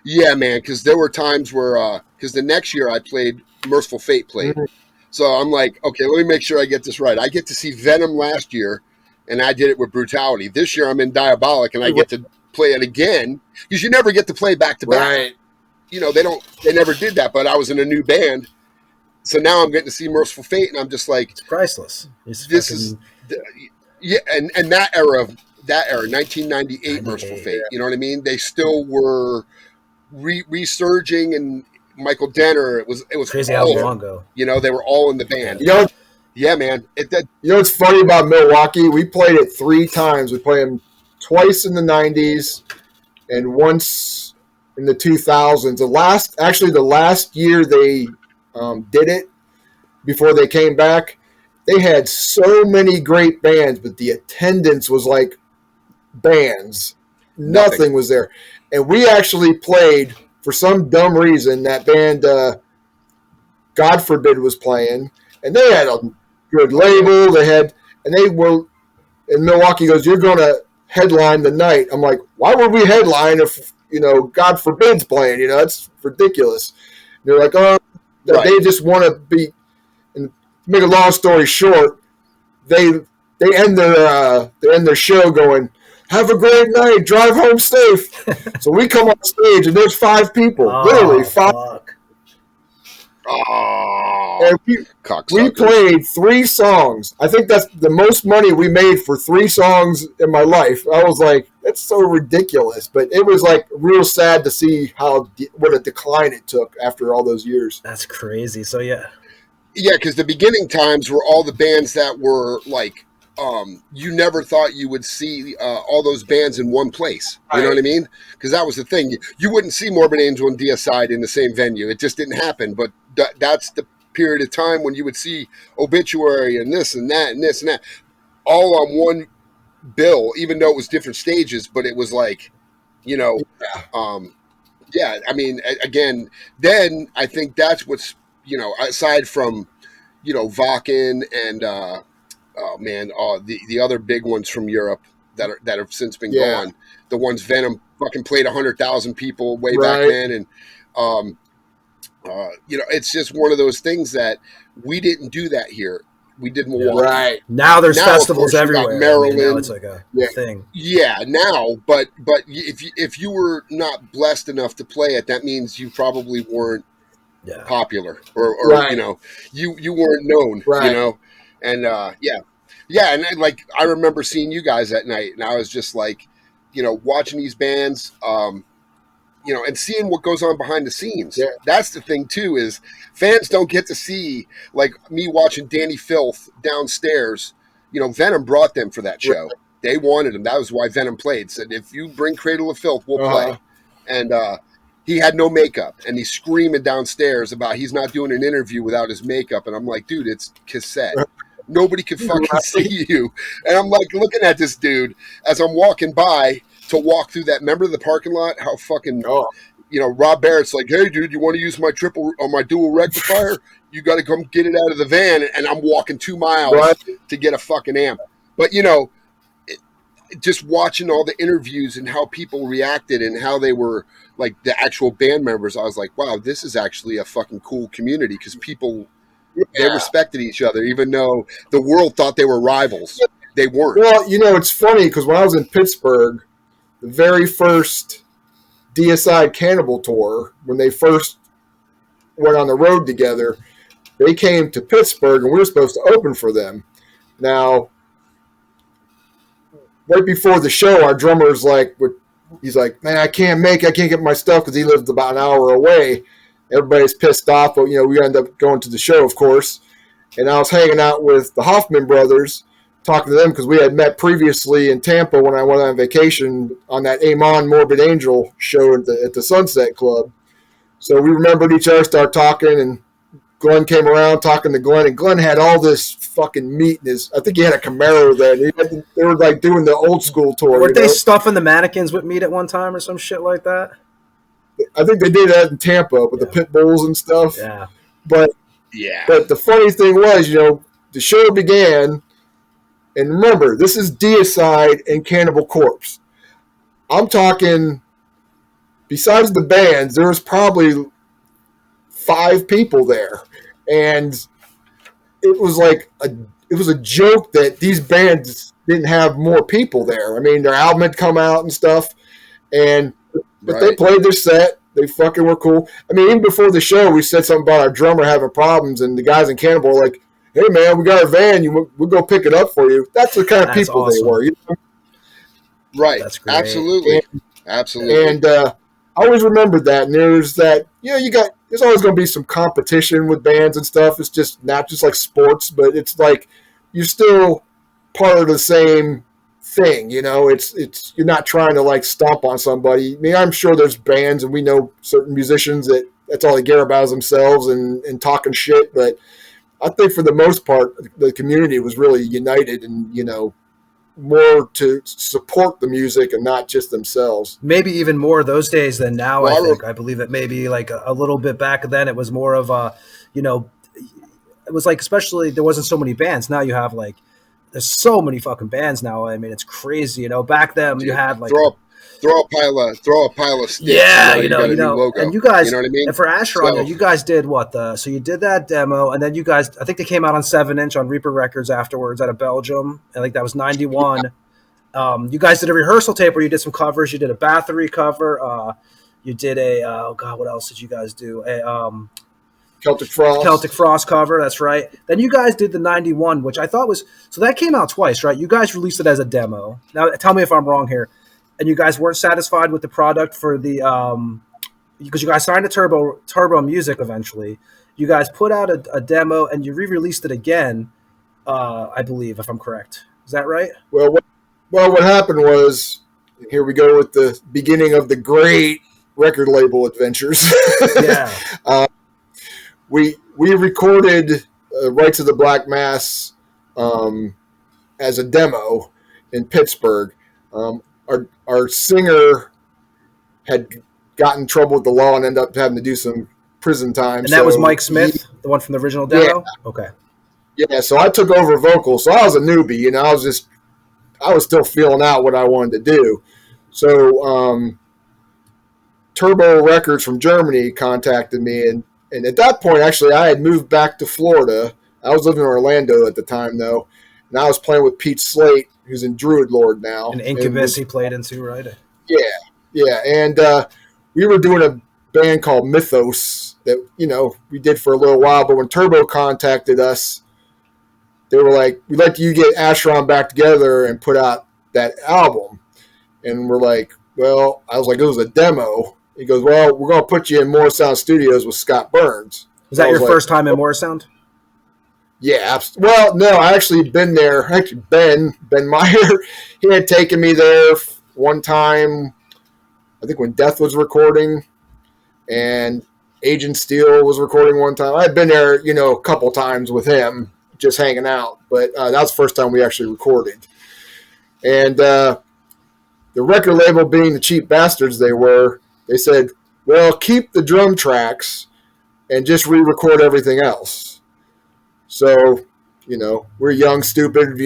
yeah, man, because there were times where, because the next year I played, Merciful Fate played. Mm-hmm. So I'm like, okay, let me make sure I get this right. I get to see Venom last year, and I did it with Brutality. This year I'm in Diabolic, and I get to play it again because you never get to play back to back. Right. You know, they never did that, but I was in a new band. So now I'm getting to see Merciful Fate, and I'm just like, it's priceless. And that era, 1998 Merciful Fate, you know what I mean? They still were resurging, and Michael Denner, it was crazy how long ago. You know, they were all in the band. You know, yeah, man. You know what's funny about Milwaukee? We played it 3 times. We played them twice in the 90s and once in the 2000s. The last year they did it before they came back, they had so many great bands, but the attendance was like bands. Nothing was there. And we actually played, for some dumb reason, that band God Forbid was playing, and they had a good label. They were in Milwaukee. Goes, you're going to headline the night. I'm like, why would we headline if, you know, God Forbid's playing? You know, it's ridiculous. And they're like, oh, right. They just want to be. And to make a long story short, they end their show going, have a great night, drive home safe. So we come on stage and there's 5 people, literally 5. Fuck. Oh, and we played 3 songs. I think that's the most money we made for 3 songs in my life. I was like, that's so ridiculous. But it was like real sad to see what a decline it took after all those years. That's crazy. So yeah, because the beginning times were all the bands that were like, you never thought you would see all those bands in one place. You know what I mean? Because that was the thing. You wouldn't see Morbid Angel and Deicide in the same venue. It just didn't happen. But that's the period of time when you would see Obituary and this and that and this and that all on one bill, even though it was different stages. But it was like, you know, I mean, again, then I think that's what's, you know, aside from, you know, Wacken and the other big ones from Europe that have since been gone. The ones Venom fucking played 100,000 people way back then, and you know, it's just one of those things that we didn't do that here. We did Milwaukee. Right. Now there's festivals everywhere. Maryland, now it's like a thing. Yeah, now, but if you were not blessed enough to play it, that means you probably weren't popular, or you know, you weren't known, you know. And and like I remember seeing you guys that night, and I was just like, you know, watching these bands, you know, and seeing what goes on behind the scenes. Yeah. That's the thing too, is fans don't get to see, like me watching Danny Filth downstairs. You know, Venom brought them for that show. Right. They wanted him. That was why Venom played. Said, if you bring Cradle of Filth, we'll play. And he had no makeup, and he's screaming downstairs about he's not doing an interview without his makeup. And I'm like, dude, it's cassette. Nobody can fucking see you. And I'm like looking at this dude as I'm walking by to walk through that. Remember the parking lot? How fucking, you know, Rob Barrett's like, hey, dude, you want to use my dual rectifier? You got to come get it out of the van. And I'm walking 2 miles to get a fucking amp. But, you know, just watching all the interviews and how people reacted and how they were, like the actual band members, I was like, wow, this is actually a fucking cool community, because people, they respected each other, even though the world thought they were rivals. They weren't. Well, you know, it's funny, because when I was in Pittsburgh, the very first Deicide Cannibal tour, when they first went on the road together, they came to Pittsburgh, and we were supposed to open for them. Now, right before the show, our drummer's like, he's like, man, I can't get my stuff, because he lived about an hour away. Everybody's pissed off, but, you know, we ended up going to the show, of course. And I was hanging out with the Hoffman brothers, talking to them, because we had met previously in Tampa when I went on vacation on that Amon Morbid Angel show at the Sunset Club. So we remembered each other, started talking, and Glenn came around talking to Glenn, and Glenn had all this fucking meat in his. I think he had a Camaro then. They were like doing the old school tour. Weren't they stuffing the mannequins with meat at one time or some shit like that? I think they did that in Tampa with the pit bulls and stuff. Yeah. But the funny thing was, you know, the show began, and remember, this is Deicide and Cannibal Corpse. I'm talking, besides the bands, there was probably 5 people there, and it was like it was a joke that these bands didn't have more people there. I mean, their album had come out and stuff, But they played their set. They fucking were cool. I mean, even before the show, we said something about our drummer having problems, and the guys in Cannibal were like, "Hey, man, we got our van. We'll go pick it up for you." That's the kind of people awesome. They were. You know? Right. That's great. Absolutely. And I always remembered that. And there's that, there's always going to be some competition with bands and stuff. It's just not just like sports, but it's like you're still part of the same thing, it's you're not trying to like stomp on somebody. I mean, I'm sure there's bands and we know certain musicians that's all they care about is themselves and talking shit, but I think for the most part the community was really united and more to support the music and not just themselves. Maybe even more those days than now. I believe it maybe like a little bit back then it was more of a it was like, especially there wasn't so many bands. Now you have like there's so many fucking bands now. I mean, it's crazy. Back then you had like throw a pile of sticks. Yeah, and you guys, you know what I mean? And for Acheron, you guys did what? So you did that demo, and then you guys, I think they came out on 7-inch on Reaper Records afterwards out of Belgium. I think that was 91. Yeah. You guys did a rehearsal tape where you did some covers. You did a Bathory cover. You did what else did you guys do? Celtic Frost cover, that's right. Then you guys did the 91, which I thought was, so that came out twice, right? You guys released it as a demo. Now, tell me if I'm wrong here. And you guys weren't satisfied with the product for the, because you guys signed to Turbo Music eventually. You guys put out a demo and you re-released it again, I believe, if I'm correct. Is that right? Well, what happened was, here we go with the beginning of the great record label adventures. Yeah. We recorded Rites of the Black Mass as a demo in Pittsburgh. Our singer had gotten in trouble with the law and ended up having to do some prison time. And that was Mike Smith, the one from the original demo? Yeah. Okay. Yeah, so I took over vocals. So I was a newbie, I was still feeling out what I wanted to do. So Turbo Records from Germany contacted me, and at that point, actually, I had moved back to Florida. I was living in Orlando at the time, though, and I was playing with Pete Slate, who's in Druid Lord now. And Incubus he played in too, right? Yeah, and we were doing a band called Mythos that, we did for a little while, but when Turbo contacted us, they were like, we'd like you to get Acheron back together and put out that album. And we're like, well, I was like, it was a demo. He goes, well, we're going to put you in Morrisound Studios with Scott Burns. Was that your first time in Morrisound? Yeah. Well, no, I actually been there. Actually, Ben Meyer, he had taken me there one time, I think when Death was recording, and Agent Steel was recording one time. I'd been there, a couple times with him, just hanging out. But that was the first time we actually recorded. And the record label, being the cheap bastards they said, well, keep the drum tracks and just re-record everything else. So, we're young, stupid,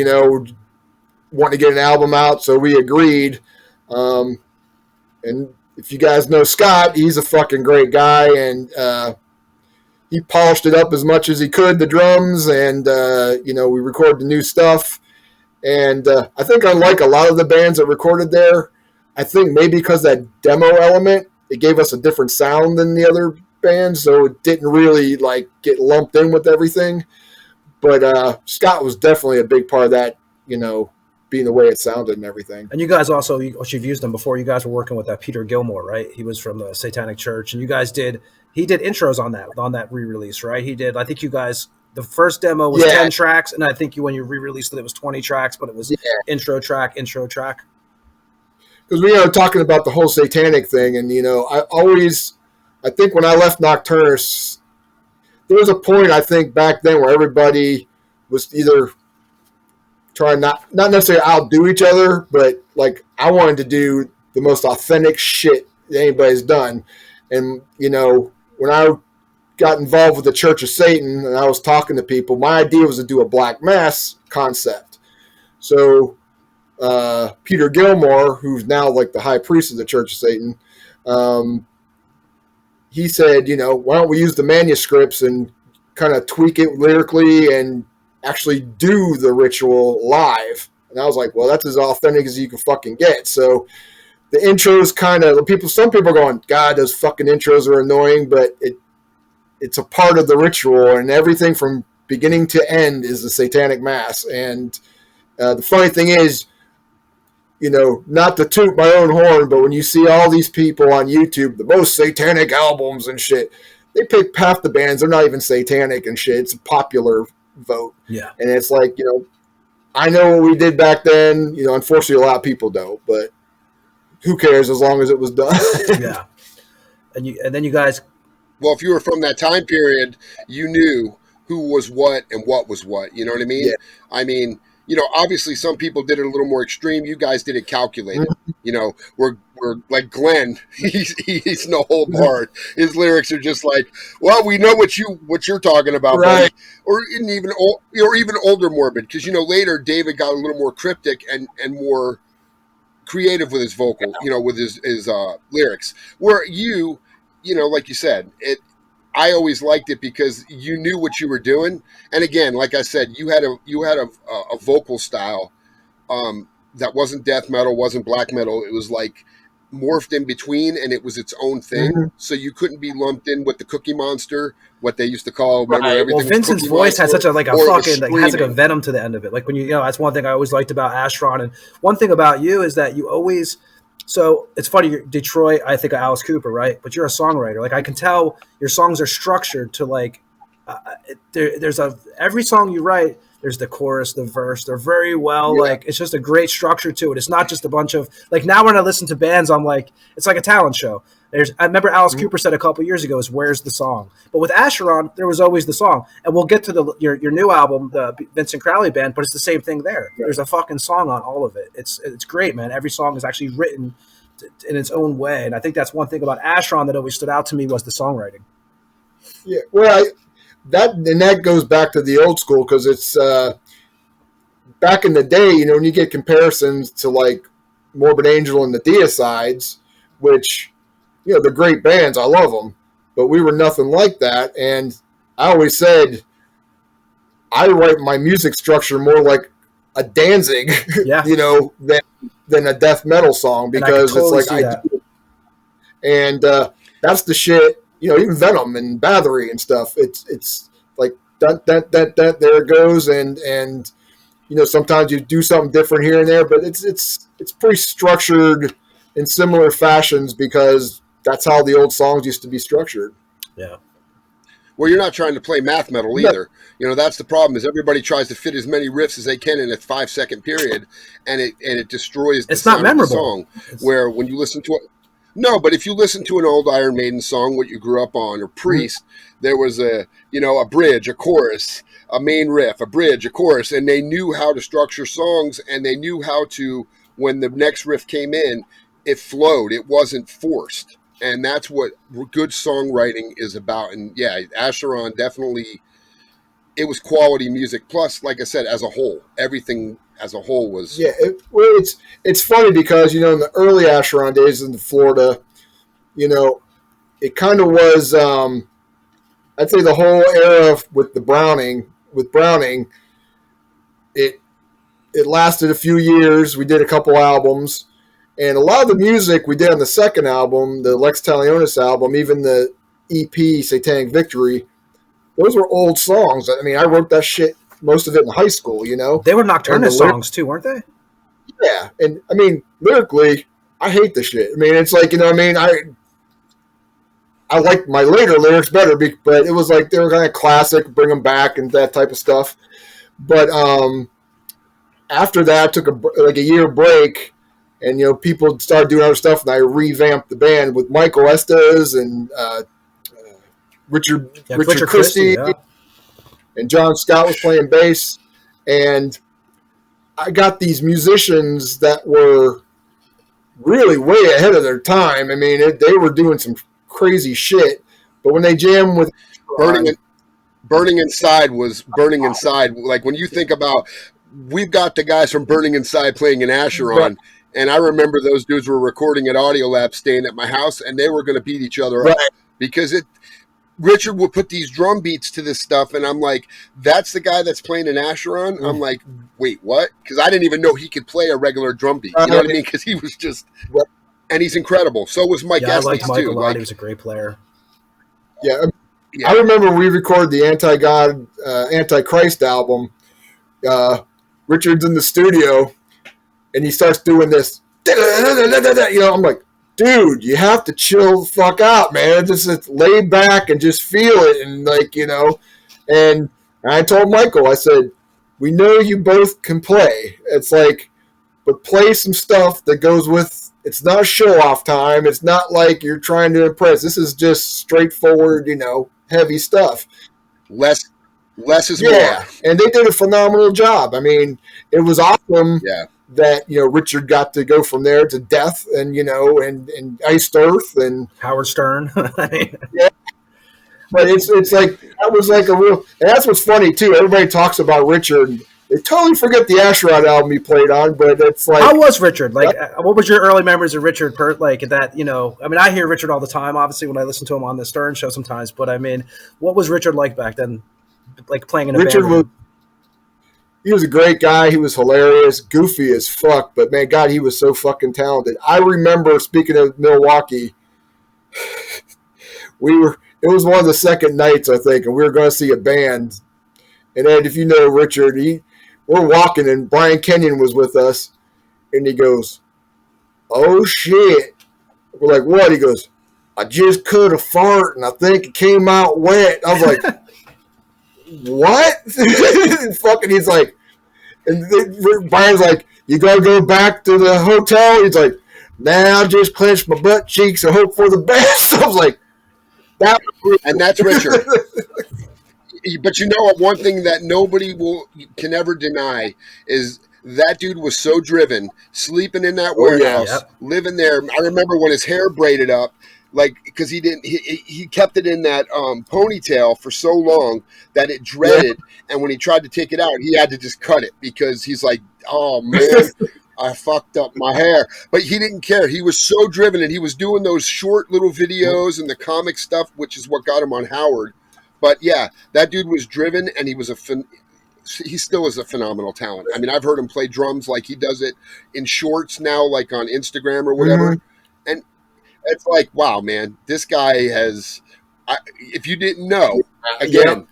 wanting to get an album out, so we agreed. And if you guys know Scott, he's a fucking great guy, and he polished it up as much as he could, the drums, and, we recorded the new stuff. And I think unlike a lot of the bands that recorded there, I think maybe because that demo element, it gave us a different sound than the other bands, so it didn't really get lumped in with everything. But Scott was definitely a big part of that, being the way it sounded and everything. And you guys also, you've used him before. You guys were working with that Peter Gilmore, right? He was from the Satanic Church, and you guys he did intros on that re-release, right? I think you guys. The first demo was 10 tracks, and I think when you re-released it was 20 tracks, but it was intro track. Because we were talking about the whole satanic thing, and I think when I left Nocturnus, there was a point I think back then where everybody was either trying not necessarily outdo each other, but I wanted to do the most authentic shit that anybody's done, and when I got involved with the Church of Satan and I was talking to people, my idea was to do a Black Mass concept. So Peter Gilmore, who's now the high priest of the Church of Satan, he said, why don't we use the manuscripts and kind of tweak it lyrically and actually do the ritual live? And I was like, well, that's as authentic as you can fucking get. So the intros kind of some people are going, God, those fucking intros are annoying, but it's a part of the ritual, and everything from beginning to end is the satanic mass. And the funny thing is, not to toot my own horn, but when you see all these people on YouTube, the most satanic albums and shit, they pick half the bands. They're not even satanic and shit. It's a popular vote. Yeah. And it's like, I know what we did back then. Unfortunately, a lot of people don't, but who cares as long as it was done? Yeah. And then you guys. Well, if you were from that time period, you knew who was what and what was what. You know what I mean? Yeah. I mean, obviously some people did it a little more extreme. You guys did it calculated. We're like Glenn. He's no hold barred. His lyrics are just like, well, we know what you're talking about, right? Buddy. Or even older Morbid, because later David got a little more cryptic and more creative with his vocal, with his lyrics. Where like you said, I always liked it because you knew what you were doing. And again, like I said, you had a vocal style that wasn't death metal, wasn't black metal. It was like morphed in between, and it was its own thing. Mm-hmm. So you couldn't be lumped in with the Cookie Monster, what they used to call. Remember, everything. Well, Vincent's voice has such a fucking has like a venom to the end of it. Like when that's one thing I always liked about Acheron. And one thing about you is that you always. So it's funny, you're Detroit, I think of Alice Cooper, right? But you're a songwriter. Like I can tell your songs are structured to like, every song you write, there's the chorus, the verse, they're very well, like it's just a great structure to it. It's not just a bunch of, like now when I listen to bands, I'm like, it's like a talent show. I remember Alice Cooper said a couple years ago is where's the song? But with Acheron, there was always the song. And we'll get to your new album, the Vincent Crowley Band, but it's the same thing there. Right. There's a fucking song on all of it. It's great, man. Every song is actually written in its own way. And I think that's one thing about Acheron that always stood out to me was the songwriting. Yeah, well, that goes back to the old school because it's back in the day, when you get comparisons to like Morbid Angel and the Deicides, which they're great bands. I love them. But we were nothing like that. And I always said I write my music structure more like a Danzig, than a death metal song because it's like and that's the shit. Even Venom and Bathory and stuff. It's like that. There it goes. And sometimes you do something different here and there, but it's pretty structured in similar fashions because that's how the old songs used to be structured. Yeah. Well, you're not trying to play math metal either. That's the problem is everybody tries to fit as many riffs as they can in a 5-second period, and it destroys the sound of the song. Where when you listen to it, no, but if you listen to an old Iron Maiden song, what you grew up on, or Priest, there was a bridge, a chorus, a main riff, a bridge, a chorus, and they knew how to structure songs, and they knew how to, when the next riff came in, it flowed. It wasn't forced. And that's what good songwriting is about. And yeah, Acheron definitely, it was quality music. Plus, like I said, as a whole, everything as a whole was. Yeah, it's funny because, in the early Acheron days in Florida, it kind of was, I'd say the whole era with Browning, it lasted a few years. We did a couple albums. And a lot of the music we did on the second album, the Lex Talionis album, even the EP, Satanic Victory, those were old songs. I mean, I wrote that shit, most of it in high school, They were Nocturnus songs too, weren't they? Yeah. And, I mean, lyrically, I hate the shit. I mean, it's like, I like my later lyrics better, but it was like they were kind of classic, bring them back and that type of stuff. But after that, I took a year break. And, people started doing other stuff, and I revamped the band with Michael Estes and Richard Christie, and John Scott was playing bass. And I got these musicians that were really way ahead of their time. I mean, they were doing some crazy shit. But when they jammed with Burning Inside was Burning Inside. Like when you think about, we've got the guys from Burning Inside playing in Acheron. Right. And I remember those dudes were recording at Audiolab, staying at my house, and they were going to beat each other up because Richard would put these drum beats to this stuff, and I'm like, that's the guy that's playing in Acheron? I'm like, wait, what? Because I didn't even know he could play a regular drum beat. You know what I mean? Because he was just and he's incredible. So was Mike I liked Estes Mike too. a lot. He was a great player. Yeah. I remember we recorded the Anti-God, Antichrist album. Richard's in the studio, and he starts doing this. I'm like, dude, you have to chill the fuck out, man. Just lay back and just feel it, and And I told Michael, I said, we know you both can play. It's like, but play some stuff that goes with. It's not show-off time. It's not like you're trying to impress. This is just straightforward, heavy stuff. Less is more. Yeah, and they did a phenomenal job. I mean, it was awesome that, Richard got to go from there to Death and, and Iced Earth and Howard Stern. Yeah. But it's like, that was like a real, and that's what's funny too. Everybody talks about Richard. They totally forget the Acheron album he played on, but it's like. How was Richard? Like, what was your early memories of Richard? Like that, I mean, I hear Richard all the time, obviously, when I listen to him on the Stern show sometimes, but I mean, what was Richard like back then? Like playing in a band? He was a great guy. He was hilarious, goofy as fuck, but man, God, he was so fucking talented. I remember, speaking of Milwaukee, it was one of the second nights, I think, and we were going to see a band. And Ed, if you know Richard, we're walking, and Brian Kenyon was with us, and he goes, "Oh shit!" We're like, "What?" He goes, "I just cut a fart, and I think it came out wet." I was like, "What?" Fucking, he's like, and Brian's like, "You gotta go back to the hotel." He's like, "Nah, I just clenched my butt cheeks and hope for the best." I was like, and that's Richard. But one thing that nobody can ever deny is that dude was so driven, sleeping in that warehouse, living there. I remember when his hair braided up, like, because he kept it in that ponytail for so long that it dreaded, and when he tried to take it out, he had to just cut it because he's like, "Oh man, I fucked up my hair." But he didn't care. He was so driven, and he was doing those short little videos and the comic stuff, which is what got him on Howard. But yeah, that dude was driven, and he still is a phenomenal talent. I mean, I've heard him play drums like he does it in shorts now, like on Instagram or whatever. Mm-hmm. And it's like, wow, man, this guy has. If you didn't know, again,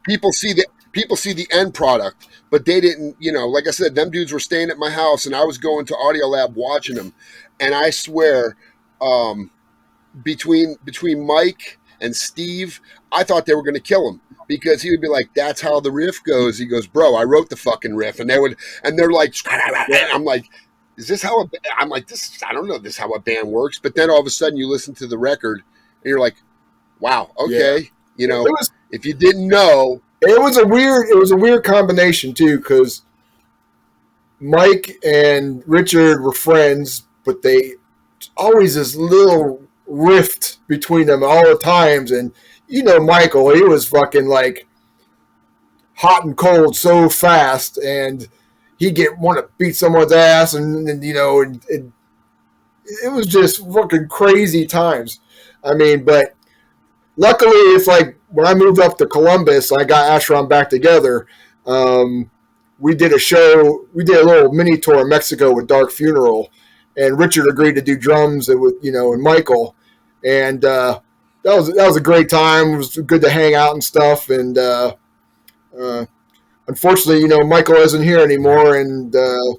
people see the end product, but they didn't. Like I said, them dudes were staying at my house, and I was going to Audio Lab watching them, and I swear, between Mike and Steve, I thought they were going to kill him because he would be like, "That's how the riff goes." He goes, "Bro, I wrote the fucking riff," and they're like, I'm like, "Is this how?" I'm like, "This, I don't know. This is how a band works." But then all of a sudden, you listen to the record, and you're like, "Wow, okay." If you didn't know, it was a weird combination too, because Mike and Richard were friends, but they always this little rift between them all the times. And Michael, he was fucking like hot and cold so fast, and he'd want to beat someone's ass, and it was just fucking crazy times. I mean, but luckily, it's like when I moved up to Columbus, I got Acheron back together. We did a show. We did a little mini tour in Mexico with Dark Funeral, and Richard agreed to do drums and Michael, and that was a great time. It was good to hang out and stuff. And unfortunately, Michael isn't here anymore, and the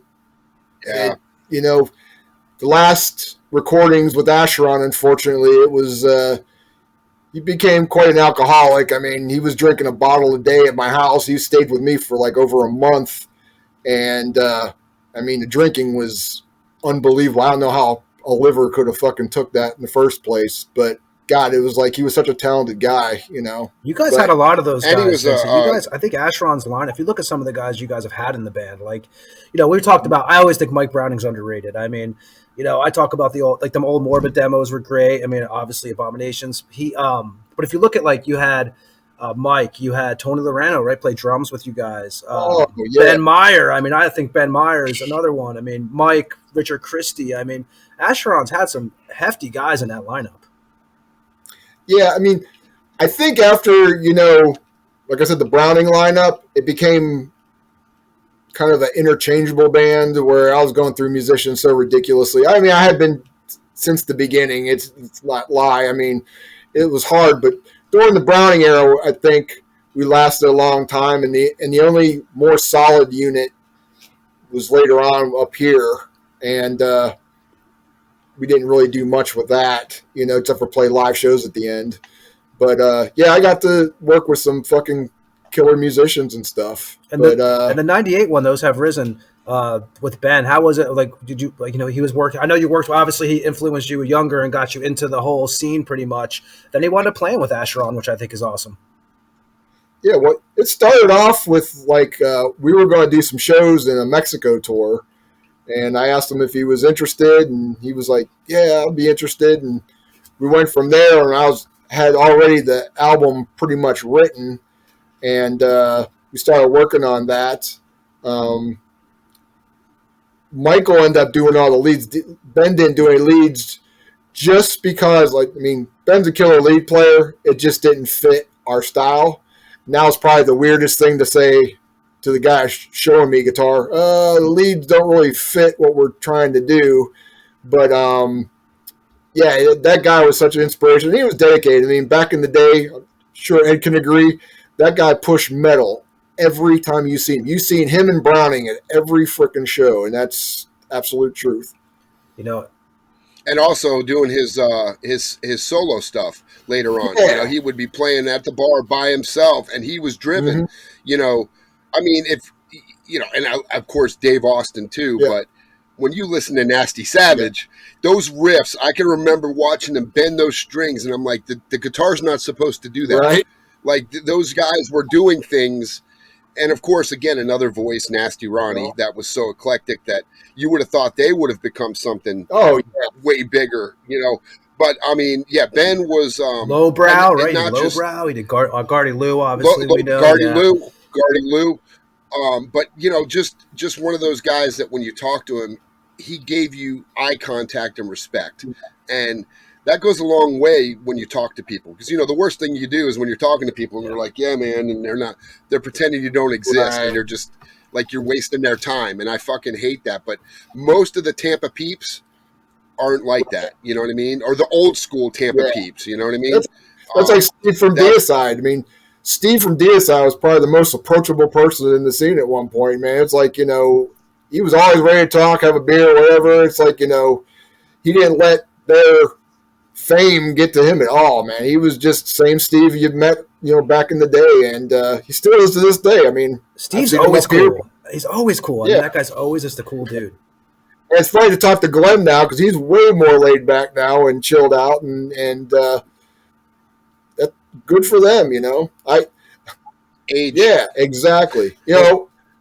last recordings with Acheron, unfortunately, it was. He became quite an alcoholic. I mean, he was drinking a bottle a day at my house. He stayed with me for like over a month. And, the drinking was unbelievable. I don't know how a liver could have fucking took that in the first place. But, God, it was like he was such a talented guy, You guys had a lot of those guys. I think Acheron's line, if you look at some of the guys you guys have had in the band, like, we've talked about, I always think Mike Browning's underrated. I mean, I talk about the old, like them old Morbid demos were great. I mean, obviously Abominations. But if you look at like you had Mike, you had Tony Lorano, right? Play drums with you guys. Ben Meyer. I mean, I think Ben Meyer is another one. I mean, Mike, Richard Christie. I mean, Acheron's had some hefty guys in that lineup. Yeah, I mean, I think after like I said, the Browning lineup, it became kind of an interchangeable band where I was going through musicians so ridiculously. I mean, I had been since the beginning. It's not lie. I mean, it was hard, but during the Browning era, I think we lasted a long time, and the only more solid unit was later on up here, and we didn't really do much with that, except for play live shows at the end. But I got to work with some fucking killer musicians and stuff. And the 98 one, those have risen with Ben. How was it? Like, did you he was working? I know you worked. Obviously, he influenced you younger and got you into the whole scene pretty much. Then he wound up playing with Acheron, which I think is awesome. Yeah, well, it started off with we were going to do some shows in a Mexico tour, and I asked him if he was interested, and he was like, "Yeah, I'll be interested." And we went from there, and I had already the album pretty much written, and we started working on that. Michael ended up doing all the leads. Ben didn't do any leads just because, Ben's a killer lead player. It just didn't fit our style. Now it's probably the weirdest thing to say to the guy showing me guitar. The leads don't really fit what we're trying to do. But, that guy was such an inspiration. He was dedicated. I mean, back in the day, I'm sure Ed can agree, that guy pushed metal every time you see him. You've seen him and Browning at every freaking show, and that's absolute truth. And also doing his solo stuff later on. Yeah. He would be playing at the bar by himself, and he was driven. And of course Dave Austin too. Yeah. But when you listen to Nasty Savage, those riffs, I can remember watching them bend those strings, and I'm like, the guitar's not supposed to do that. Right? Like those guys were doing things. And of course, again, another voice, Nasty Ronnie, that was so eclectic that you would have thought they would have become something way bigger, But I mean, Ben was lowbrow, right? Lowbrow. He did Gardy Lou, obviously. Gardy Lou. But just one of those guys that when you talk to him, he gave you eye contact and respect, and that goes a long way when you talk to people, because the worst thing you do is when you're talking to people and they're like, "Yeah, man," and they're pretending you don't exist, and they're just like you're wasting their time, and I fucking hate that. But most of the Tampa peeps aren't like that, you know what I mean? Or the old school Tampa peeps, you know what I mean? That's like Steve from Deicide. I mean, Steve from Deicide was probably the most approachable person in the scene at one point, man. It's like, he was always ready to talk, have a beer, whatever. It's like, he didn't let their fame get to him at all, man. He was just the same Steve you've met, back in the day, and he still is to this day. I mean, Steve's always cool. He's always cool. I mean, that guy's always just a cool dude. And it's funny to talk to Glenn now because he's way more laid back now and chilled out, and that's good for them, Age. Yeah, exactly.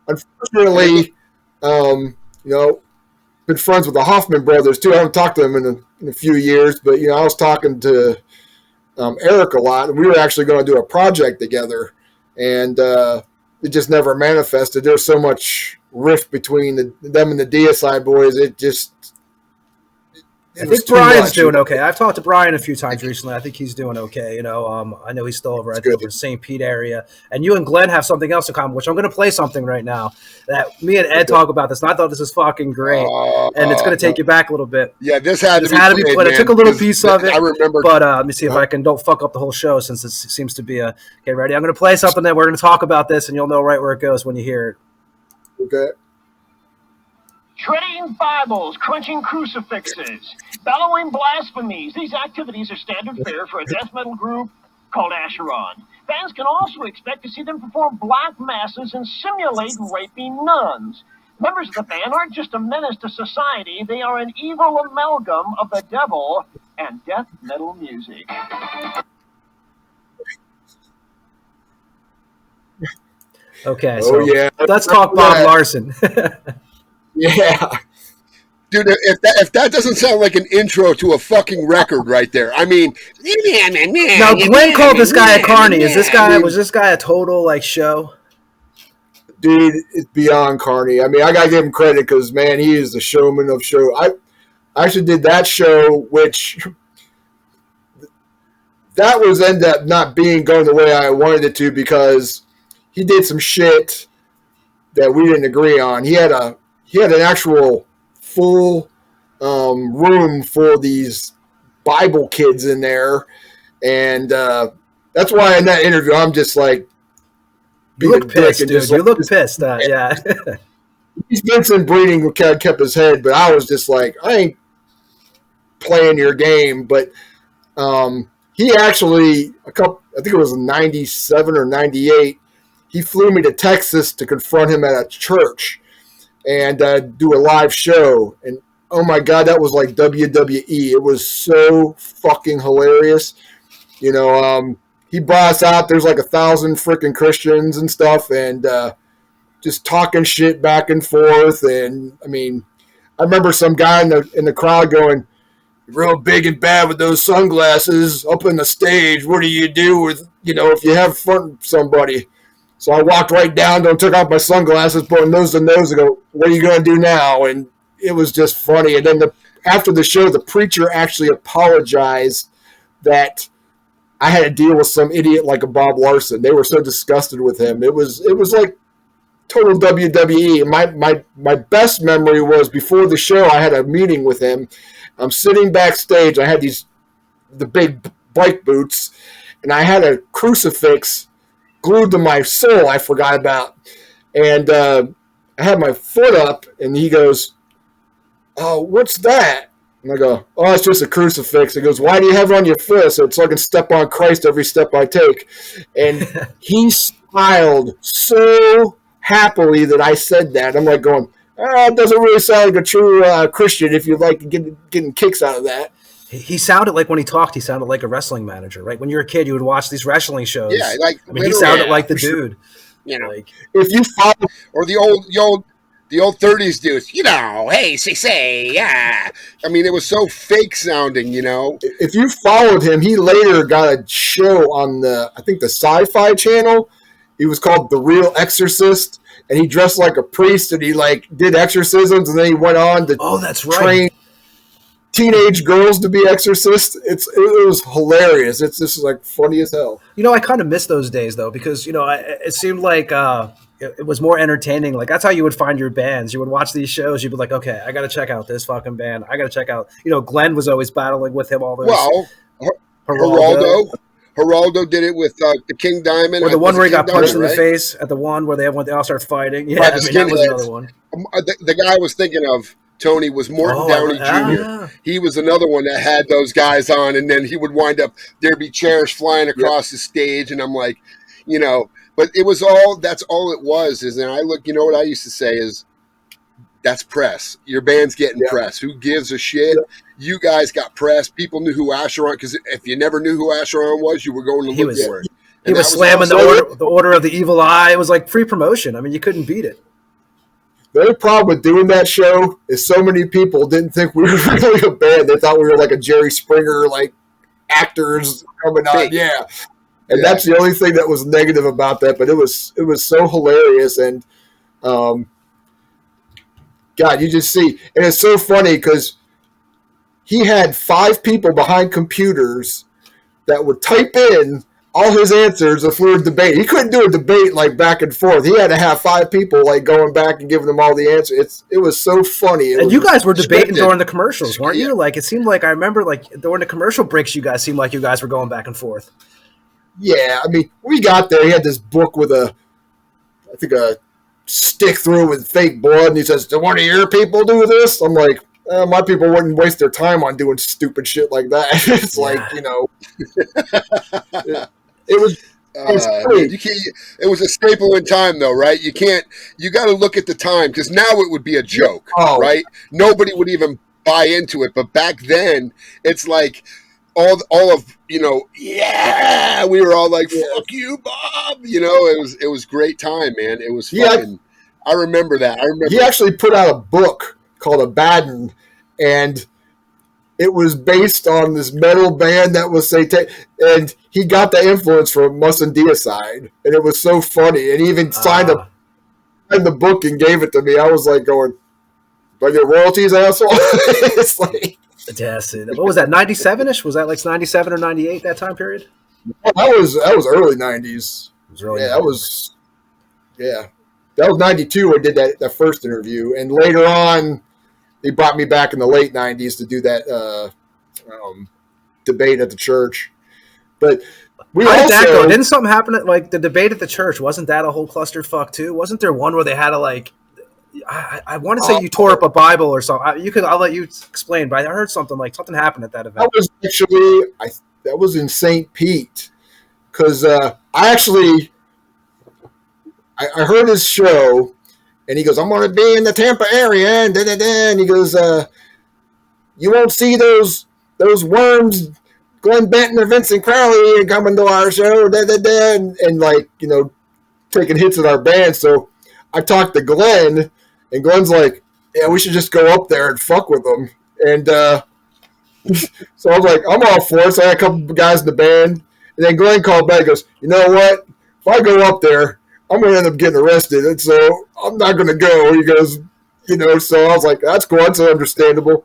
Unfortunately, been friends with the Hoffman brothers too. I haven't talked to them in a few years, but I was talking to Eric a lot, and we were actually going to do a project together, and it just never manifested. There's so much rift between them and the Deicide boys. I think Brian's doing okay. I've talked to Brian a few times recently. I think he's doing okay. I know he's still over at the St. Pete area. And you and Glenn have something else in common, which I'm going to play something right now that me and Ed talk about this. And I thought this is fucking great. And it's going to take you back a little bit. Yeah, this had to be played. I took a little piece of it. I remember. But let me see if I don't fuck up the whole show, since this seems to be okay, ready. I'm going to play something that we're going to talk about this, and you'll know right where it goes when you hear it. Okay. Shredding Bibles, crunching crucifixes, bellowing blasphemies. These activities are standard fare for a death metal group called Acheron. Fans can also expect to see them perform black masses and simulate raping nuns. Members of the band aren't just a menace to society, they are an evil amalgam of the devil and death metal music. Okay, so let's talk Bob Larson. Yeah. Dude, if that doesn't sound like an intro to a fucking record right there, I mean... Now, Glenn called this guy a carny. Was this guy a total, show? Dude, it's beyond carny. I mean, I got to give him credit because, man, he is the showman of show. I actually did that show, which... That was ended up not going the way I wanted it to, because he did some shit that we didn't agree on. He had an actual full room for these Bible kids in there. And that's why in that interview, I'm just like, you look pissed, dude. You look pissed. Yeah. Vincent Breeding kept his head, but I was just like, I ain't playing your game. But he actually, I think it was 97 or 98, he flew me to Texas to confront him at a church and do a live show. And oh my God, that was like WWE. It was so fucking hilarious. You know, he brought us out. There's like 1,000 freaking Christians and stuff, and just talking shit back and forth. And I mean, I remember some guy in the crowd going, "Real big and bad with those sunglasses up on the stage. What do you do with, if you have fun with somebody?" So I walked right down to him, took off my sunglasses, put them nose to nose, and go, "What are you going to do now?" And it was just funny. And then after the show, the preacher actually apologized that I had to deal with some idiot like a Bob Larson. They were so disgusted with him. It was like total WWE. My best memory was before the show, I had a meeting with him. I'm sitting backstage. I had the big bike boots, and I had a crucifix glued to my sole I forgot about. And I had my foot up, and he goes, "Oh, what's that?" And I go, "Oh, it's just a crucifix." He goes, "Why do you have it on your foot?" I said, "So I can step on Christ every step I take." And he smiled so happily that I said that. I'm like going, it doesn't really sound like a true Christian if you're like getting kicks out of that. He sounded like, when he talked, he sounded like a wrestling manager, right? When you were a kid, you would watch these wrestling shows. Yeah, like he sounded like the dude. Like, if you follow, or the old 30s dudes, hey, say, yeah. I mean, it was so fake sounding, If you followed him, he later got a show on I think the Sci-Fi Channel. He was called The Real Exorcist, and he dressed like a priest, and he did exorcisms, and then he went on to train teenage girls to be exorcists. It was hilarious. It's just funny as hell. I kind of miss those days though, because it seemed like it was more entertaining. Like, that's how you would find your bands. You would watch these shows. You'd be like, okay, I got to check out this fucking band. I got to check out. Glenn was always battling with him all those. Well, Geraldo did it with the King Diamond. Or the one where he got punched in the face at the one where they all start fighting. Yeah, that was another one. The guy I was thinking of, Tony, was Morton Downey Jr. Yeah. He was another one that had those guys on, and then he would wind up, there'd be chairs flying across the stage, and I'm like, but it was that's all it was. And I look, what I used to say is, that's press. Your band's getting press. Who gives a shit? Yeah. You guys got press. People knew who Acheron, because if you never knew who Acheron was, you were going to look for it. He was slamming the order of the Evil Eye. It was like free promotion. I mean, you couldn't beat it. The only problem with doing that show is so many people didn't think we were really a band. They thought we were like a Jerry Springer, actors coming on. Yeah. And that's the only thing that was negative about that. But it was so hilarious. And, God, you just see. And it's so funny because he had 5 people behind computers that would type in all his answers if we were debating. He couldn't do a debate back and forth. He had to have 5 people going back and giving them all the answers. It was so funny. And you guys were debating during the commercials, weren't you? It seemed like, I remember during the commercial breaks, you guys seemed like you guys were going back and forth. Yeah, I mean, we got there. He had this book with a stick through with fake blood, and he says, "Do one of your people do this?" I'm like, my people wouldn't waste their time on doing stupid shit like that. It's it was it was a staple in time, though, right? You got to look at the time, because now it would be a joke, right? Nobody would even buy into it. But back then, it's like all of, we were all like, "Fuck you, Bob." It was great time, man. It was fucking, I remember that. He actually put out a book called Abaddon, and it was based on this metal band that was satanic, and he got the influence from Musson Deicide, and it was so funny. And he even signed the book and gave it to me. I was like going, "Do I get royalties, asshole?" It's like, what was that, 97-ish? Was that 97 or 98, that time period? That was early 90s. That was 92 I did that first interview, and later on He brought me back in the late 90s to do that debate at the church. But how did that go? Didn't something happen at like the debate at the church? Wasn't that a whole clusterfuck too? Wasn't there one where they had to like? I want to say you tore up a Bible or something. I'll let you explain. But I heard something happened at that event. That was in St. Pete, because I heard his show, and he goes, "I'm going to be in the Tampa area," and he goes, "You won't see those worms." Glenn Benton or Vincent Crowley coming to our show, and like, you know, taking hits at our band. So I talked to Glenn, and Glenn's like, "Yeah, we should just go up there and fuck with them." And so I was like, "I'm all for it." So I had a couple of guys in the band, and then Glenn called back and goes, "You know what? If I go up there, I'm going to end up getting arrested, and so I'm not going to go." He goes, you know, so I was like, "That's cool. That's understandable."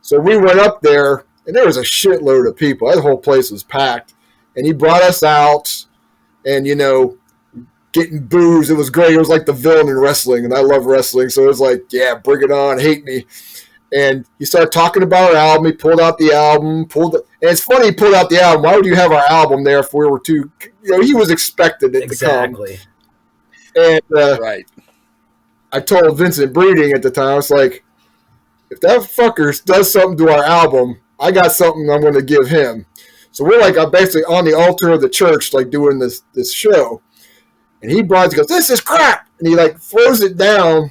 So we went up there. And there was a shitload of people. That whole place was packed. And he brought us out and, you know, getting booze. It was great. It was like the villain in wrestling, and I love wrestling. So it was like, yeah, bring it on, hate me. And he started talking about our album. He pulled out the album. And it's funny he pulled out the album. Why would you have our album there if we were too – you know, he was expecting it to come. And right. I told Vincent Breeding at the time, I was like, if that fucker does something to our album – I got something I'm going to give him. So we're like basically on the altar of the church, like doing this show. And he goes, "This is crap." And he like throws it down.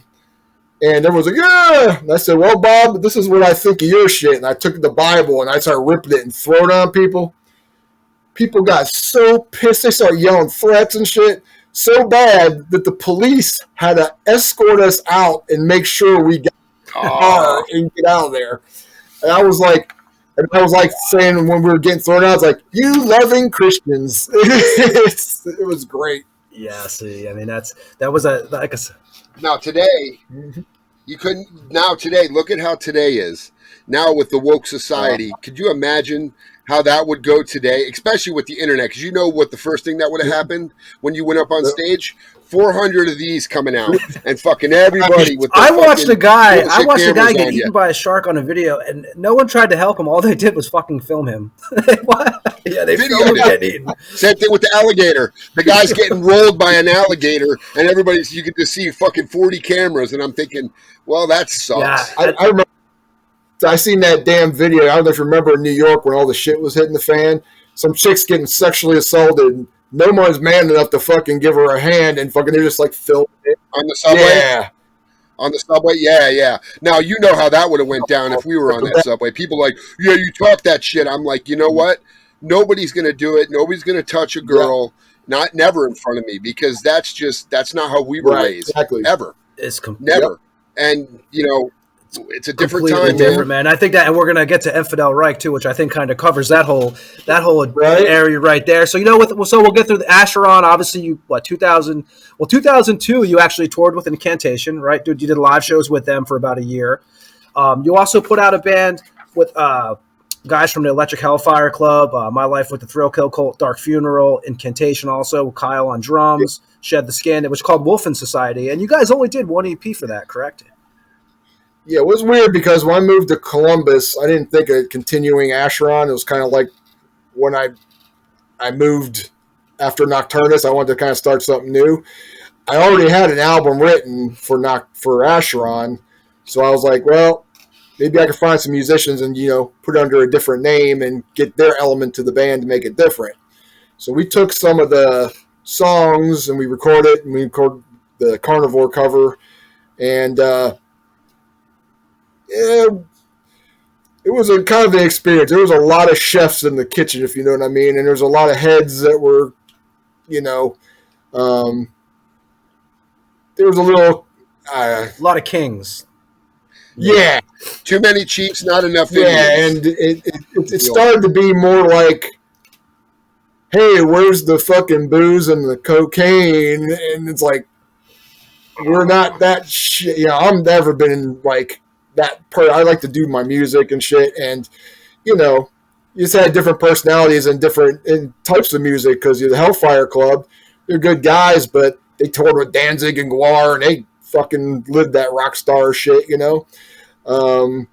And everyone's like, "Yeah." And I said, "Well, Bob, this is what I think of your shit." And I took the Bible and I started ripping it and throwing it on people. People got so pissed. They started yelling threats and shit so bad that the police had to escort us out and make sure we got in the car and get out of there. And I was like saying when we were getting thrown out, I was like, "You loving Christians." It was great. Yeah, see, I mean, that was like a. Now today, you couldn't. Now today, look at how today is. Now with the woke society, could you imagine how that would go today, especially with the internet? Because you know what the first thing that would have happened when you went up on stage? 400 of these coming out and fucking everybody with. I watched a guy get eaten by a shark on a video, and no one tried to help him. All they did was fucking film him. Yeah, they filmed him getting eaten. Same thing with the alligator. The guy's getting rolled by an alligator, and you can just see fucking 40 cameras, and I'm thinking, well, that sucks. Yeah, I remember. I seen that damn video. I don't know if you remember in New York when all the shit was hitting the fan. Some chicks getting sexually assaulted. No one's man enough to fucking give her a hand, and fucking they're just like filming it. On the subway? Yeah. On the subway? Yeah. Now, you know how that would have went down if we were on that subway. People like, "Yeah, you talk that shit." I'm like, you know what? Nobody's going to do it. Nobody's going to touch a girl. Yeah. Never in front of me, because that's not how we were raised. Exactly. Ever. It's never. Yep. And, you know, it's a different completely time, different, man. I think that, and we're gonna get to Infidel Reich too, which I think kind of covers that whole area right there. So we'll get through the Acheron. Obviously, 2002, you actually toured with Incantation, right? Dude, you did live shows with them for about a year. You also put out a band with guys from the Electric Hellfire Club, My Life with the Thrill Kill Cult, Dark Funeral, Incantation also, Kyle on drums, Shed the Skin. It was called Wolfen Society, and you guys only did one EP for that, correct? Yeah, it was weird because when I moved to Columbus, I didn't think of continuing Acheron. It was kind of like when I moved after Nocturnus, I wanted to kind of start something new. I already had an album written for Acheron, so I was like, well, maybe I could find some musicians and, you know, put it under a different name and get their element to the band to make it different. So we took some of the songs and we recorded the Carnivore cover, and it was a kind of an experience. There was a lot of chefs in the kitchen, if you know what I mean, and there was a lot of heads that were, you know, there was a lot of kings. Yeah. Too many chiefs, not enough Indians. Yeah, and it started to be more like, hey, where's the fucking booze and the cocaine? And it's like, we're not that shit. You know, I've never been in, like, I like to do my music and shit, and, you know, you just had different personalities and different types of music, because the Hellfire Club, they're good guys, but they toured with Danzig and Guar, and they fucking lived that rock star shit, you know. So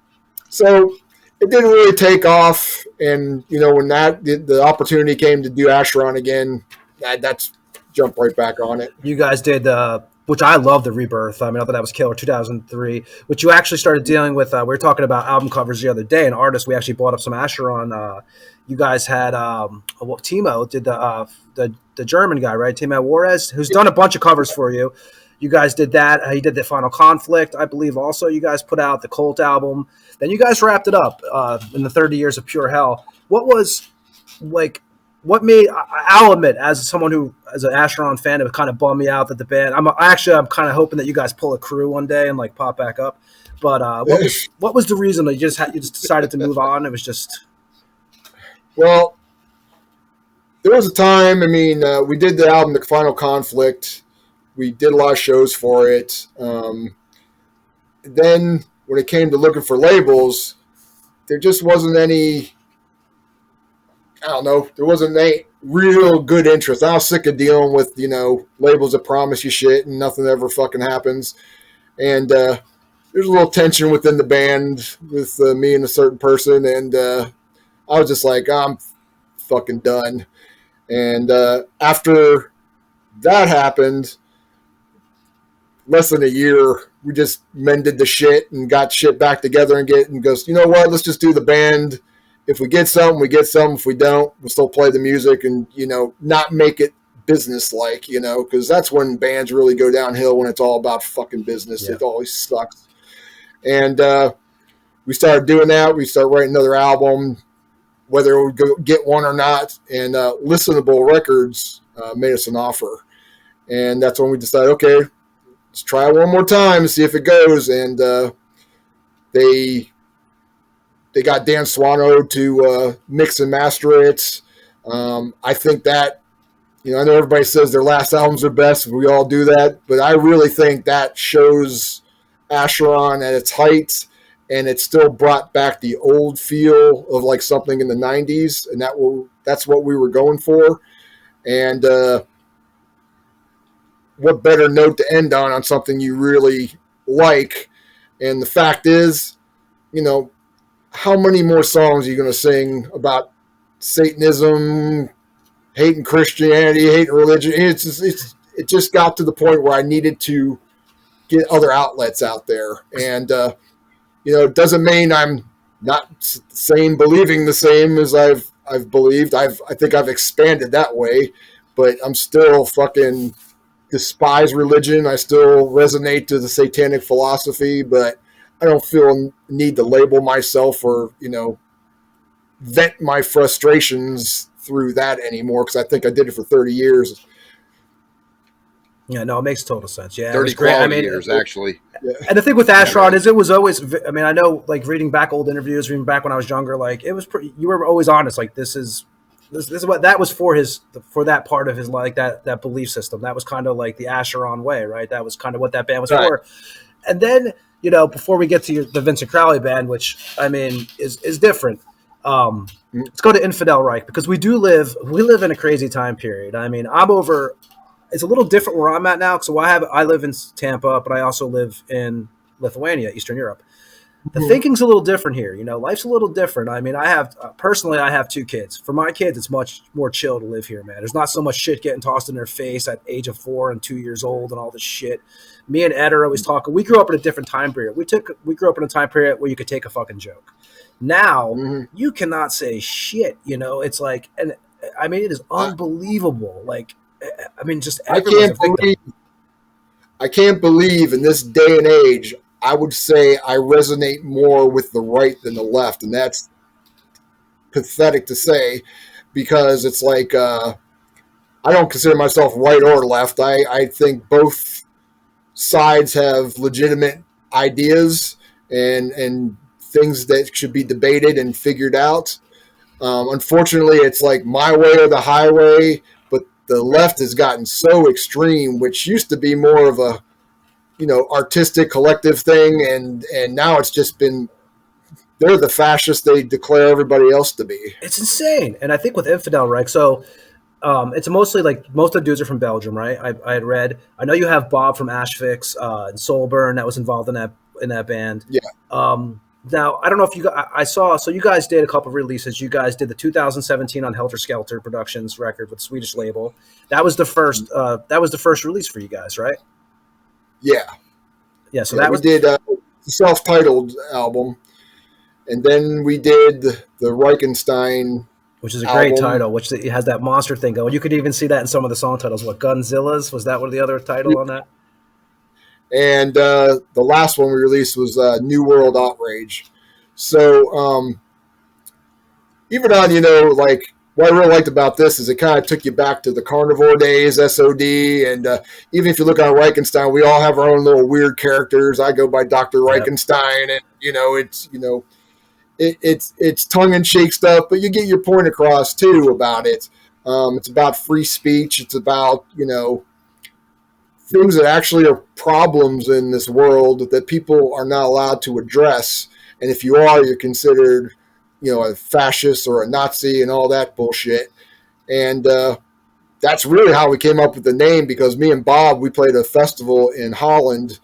it didn't really take off. And, when the opportunity came to do Acheron again, that's jumped right back on it. You guys did, which I love, the Rebirth. I thought that was killer, 2003, which you actually started dealing with. We were talking about album covers the other day, and artists, we actually brought up some Acheron. You guys had Timo did the German guy, right? Timo Juarez, who's done a bunch of covers for you. You guys did that. He did the Final Conflict, I believe. Also, you guys put out the Cult album. Then you guys wrapped it up in the 30 Years of Pure Hell. What made, I'll admit, as someone who, as an Acheron fan, it kind of bummed me out that the band, I'm kind of hoping that you guys pull a crew one day and like pop back up. But what was the reason that you just decided to move on? It was just, well, there was a time. We did the album, The Final Conflict. We did a lot of shows for it. Then when it came to looking for labels, there just wasn't any. I don't know. There wasn't any real good interest. I was sick of dealing with, labels that promise you shit and nothing ever fucking happens. And there's a little tension within the band with me and a certain person. And I was just like, I'm fucking done. And after that happened, less than a year, we just mended the shit and got shit back together and goes, you know what? Let's just do the band. If we get something, we get something. If we don't, we'll still play the music and, not make it business-like, because that's when bands really go downhill, when it's all about fucking business. Yeah. It always sucks. And we started doing that. We started writing another album, whether it would go get one or not. And Listenable Records made us an offer. And that's when we decided, okay, let's try it one more time and see if it goes. And they got Dan Swano to mix and master it. I think that, I know everybody says their last albums are best. We all do that. But I really think that shows Acheron at its height, and it still brought back the old feel of like something in the 90s. And that's what we were going for. And what better note to end on something you really like. And the fact is, how many more songs are you going to sing about Satanism, hating Christianity, hating religion? It just got to the point where I needed to get other outlets out there. And, it doesn't mean I'm not believing the same as I've believed. I think I've expanded that way, but I'm still fucking despise religion. I still resonate to the satanic philosophy, but I don't feel a need to label myself or, vent my frustrations through that anymore, because I think I did it for 30 years. Yeah, no, it makes total sense. Yeah, 30 quality years, actually. Yeah. And the thing with Acheron is it was always, I know, like, reading back old interviews, reading back when I was younger, like, it was pretty, you were always honest, like, this is what that was for that part of his, like, that belief system. That was kind of like the Acheron way, right? That was kind of what that band was for. And then, before we get to the Vincent Crowley Band, which, is different, let's go to Infidel Reich, because we live in a crazy time period. It's a little different where I'm at now, because I live in Tampa, but I also live in Lithuania, Eastern Europe. The thinking's a little different here. Life's a little different. I have 2 kids. For my kids, it's much more chill to live here, man. There's not so much shit getting tossed in their face at age of 4 and 2 years old and all this shit. Me and Ed are always talking. We grew up in a different time period. We grew up in a time period where you could take a fucking joke. Now, you cannot say shit, It's like, and it is unbelievable. Like, just I can't believe in this day and age, I would say I resonate more with the right than the left. And that's pathetic to say, because it's like, I don't consider myself right or left. I think both sides have legitimate ideas and things that should be debated and figured out. Unfortunately, it's like my way or the highway, but the left has gotten so extreme, which used to be more of a, artistic collective thing. And now it's just been, they're the fascists they declare everybody else to be. It's insane. And I think with Infidel Reich, so it's mostly like most of the dudes are from Belgium, right? I had read. I know you have Bob from Ashfix and Soulburn that was involved in that in that band. Yeah. Now, I don't know if I saw, so you guys did a couple of releases. You guys did the 2017 on Helter Skelter Productions record with Swedish label. That was the first release for you guys, right? Yeah. Yeah, so that we did a self-titled album, and then we did the Reichenstein, which is a great title, which it has that monster thing going. You could even see that in some of the song titles. What, Gunzillas? Was that one of the other title on that? And the last one we released was New World Outrage. So even on, like, what I really liked about this is it kind of took you back to the Carnivore days, SOD, and even if you look on Reichenstein, we all have our own little weird characters. I go by Dr. Reichenstein, and it's tongue-in-cheek stuff, but you get your point across too about it. It's about free speech. It's about things that actually are problems in this world that people are not allowed to address, and if you are, you're considered a fascist or a Nazi and all that bullshit. And that's really how we came up with the name, because me and Bob, we played a festival in Holland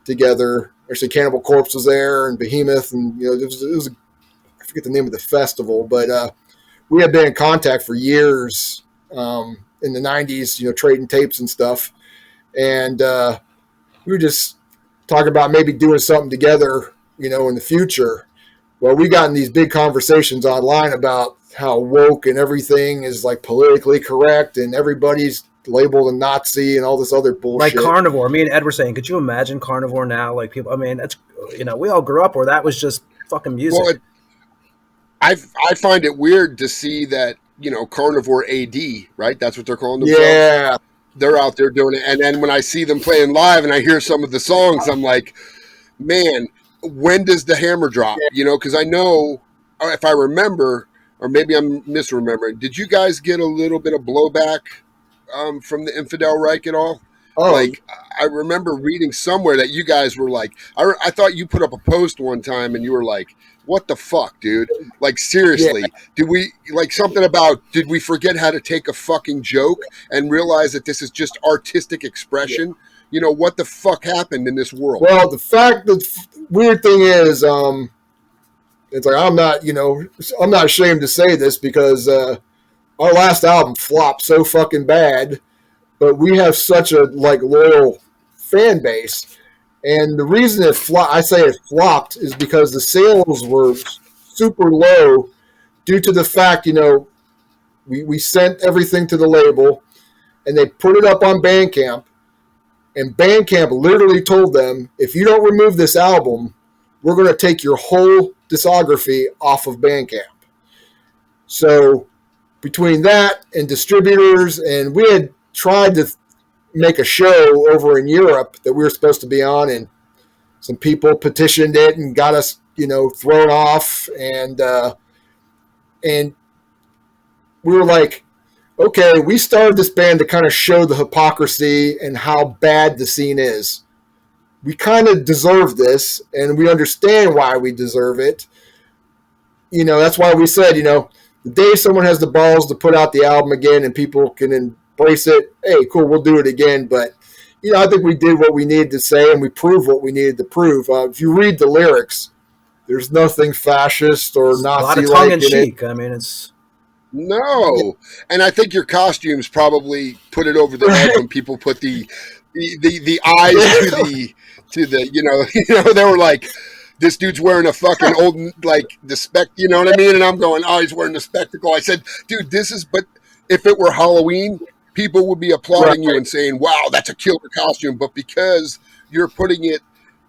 together. Actually, Cannibal Corpse was there and Behemoth, and it was I forget the name of the festival, but we had been in contact for years in the 90s, trading tapes and stuff. And we were just talking about maybe doing something together, in the future. Well, we got in these big conversations online about how woke and everything is like politically correct and everybody's labeled a Nazi and all this other bullshit. Like Carnivore. Me and Ed were saying, could you imagine Carnivore now? Like people, that's, we all grew up where that was just fucking music. Well, I find it weird to see that, Carnivore AD, right? That's what they're calling themselves. Yeah. They're out there doing it. And then when I see them playing live and I hear some of the songs, I'm like, man, when does the hammer drop? Because I know, if I remember, or maybe I'm misremembering, did you guys get a little bit of blowback from the Infidel Reich at all? Oh. Like, I remember reading somewhere that you guys were like, I thought you put up a post one time and you were like, what the fuck, dude? Like, seriously, did we, like, something about, did we forget how to take a fucking joke and realize that this is just artistic expression? What the fuck happened in this world? Well, the weird thing is, it's like, I'm not ashamed to say this because our last album flopped so fucking bad, but we have such a loyal fan base. And the reason I say it flopped is because the sales were super low due to the fact, we sent everything to the label and they put it up on Bandcamp. And Bandcamp literally told them, if you don't remove this album, we're going to take your whole discography off of Bandcamp. So between that and distributors, and we had tried to make a show over in Europe that we were supposed to be on, and some people petitioned it and got us, thrown off. And we were like, okay, we started this band to kind of show the hypocrisy and how bad the scene is. We kind of deserve this, and we understand why we deserve it. That's why we said, the day someone has the balls to put out the album again and people can embrace it, hey, cool, we'll do it again. But, I think we did what we needed to say, and we proved what we needed to prove. If you read the lyrics, there's nothing fascist or Nazi-like. A lot of tongue-in-cheek. It's... No, and I think your costumes probably put it over the head when people put the eyes to the they were like, this dude's wearing a fucking old the spec, you know what I mean? And I'm going, oh, he's wearing the spectacle. I said, dude, but if it were Halloween, people would be applauding you and saying, wow, that's a killer costume. But because you're putting it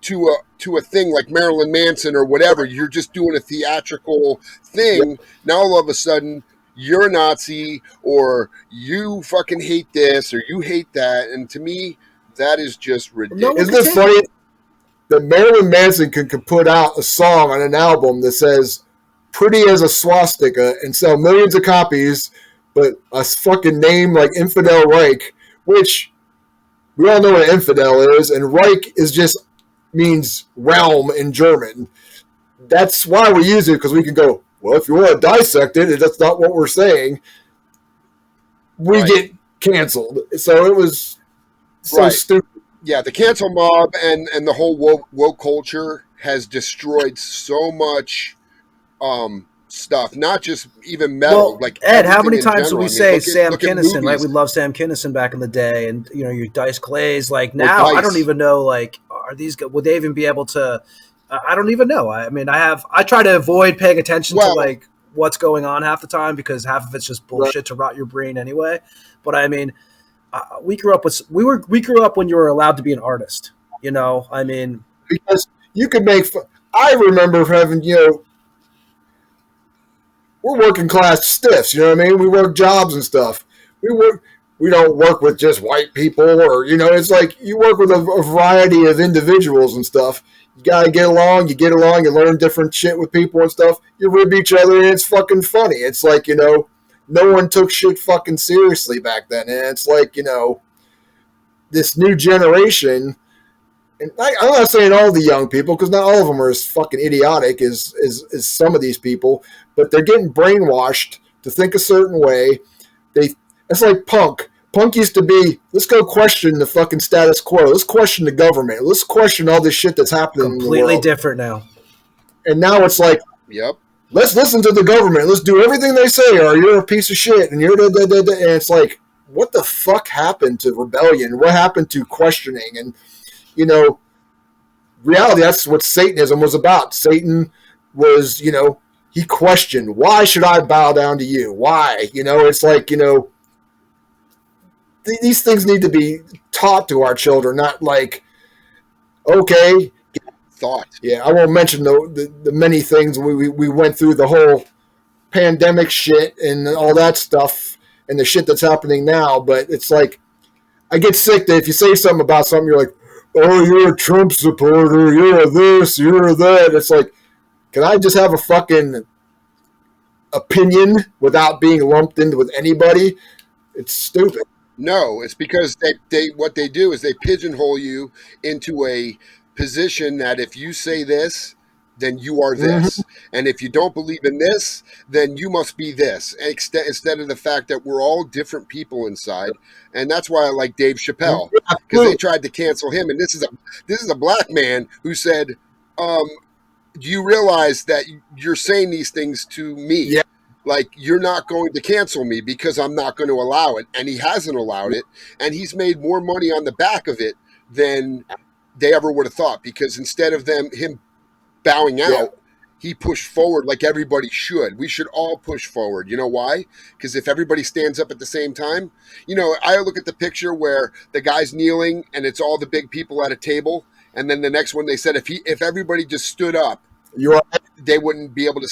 to a thing like Marilyn Manson or whatever, you're just doing a theatrical thing. Now all of a sudden, you're a Nazi, or you fucking hate this, or you hate that. And to me, that is just ridiculous. Isn't it funny that Marilyn Manson can put out a song on an album that says pretty as a swastika and sell millions of copies, but a fucking name like Infidel Reich, which we all know what an infidel is, and Reich means realm in German. That's why we use it, because we can go, well, if you want to dissect it, that's not what we're saying. We get canceled. So it was so stupid. Yeah, the cancel mob and the whole woke culture has destroyed so much stuff, not just even metal. Well, like Ed, how many in times do general. we I mean, say Sam look at Kinison, right? movies. We love Sam Kinison back in the day, and you know your Dice Clays. Like Or now, I Dice. don't even know. Like, are these? Would they even be able to? I don't even know. I mean, I try to avoid paying attention to like what's going on half the time because half of it's just bullshit to rot your brain anyway. But I mean, we grew up when you were allowed to be an artist. You know, I mean, because you could make. I remember having, we're working class stiffs. You know what I mean? We work jobs and stuff. We don't work with just white people, or it's like you work with a variety of individuals and stuff. You gotta get along. You learn different shit with people and stuff. You rib each other, and it's fucking funny. It's like, no one took shit fucking seriously back then, and it's like, this new generation. And I'm not saying all the young people, because not all of them are as fucking idiotic as some of these people, but they're getting brainwashed to think a certain way. It's like punk. Punk used to be, let's go question the fucking status quo. Let's question the government. Let's question all this shit that's happening completely in the world. different now. And now it's like, Yep. Let's listen to the government. Let's do everything they say, or you're a piece of shit. And you're and it's like, what the fuck happened to rebellion? What happened to questioning? And reality, that's what Satanism was about. Satan was, he questioned, why should I bow down to you? Why? It's like, these things need to be taught to our children, not like, okay. Thought. Yeah, I won't mention the many things we went through, the whole pandemic shit and all that stuff and the shit that's happening now, but it's like, I get sick that if you say something about something, you're like, oh, you're a Trump supporter, you're a this, you're a that. It's like, can I just have a fucking opinion without being lumped into with anybody? It's stupid. No, it's because they what they do is they pigeonhole you into a position that if you say this, then you are this. And if you don't believe in this, then you must be this. Instead of the fact that we're all different people inside. And that's why I like Dave Chappelle, because they tried to cancel him. And this is a black man who said, do you realize that you're saying these things to me? Yeah. Like, you're not going to cancel me because I'm not going to allow it. And he hasn't allowed it. And he's made more money on the back of it than they ever would have thought, because instead of him bowing out, he pushed forward like everybody should. We should all push forward. You know why? Because if everybody stands up at the same time, I look at the picture where the guy's kneeling and it's all the big people at a table. And then the next one, they said, if everybody just stood up, they wouldn't be able to,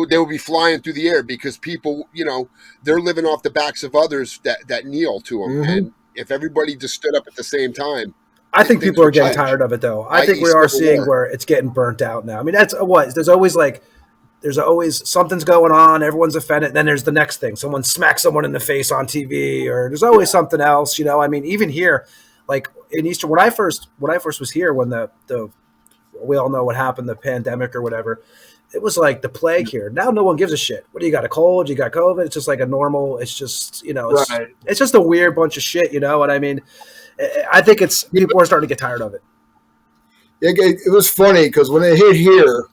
they would be flying through the air, because people, they're living off the backs of others that kneel to them. And if everybody just stood up at the same time, I think people are getting tired of it, though. I think we are seeing where it's getting burnt out now. I mean, that's what there's always something's going on. Everyone's offended. Then there's the next thing. Someone smacks someone in the face on TV, or there's always something else. I mean, even here, like in Easter, when I first was here, when the we all know what happened, the pandemic or whatever. It was like the plague here. Now no one gives a shit. What do you got? A cold? You got COVID? It's just like a normal. It's just it's just a weird bunch of shit. You know what I mean? I think people are starting to get tired of it. It was funny because when it hit here,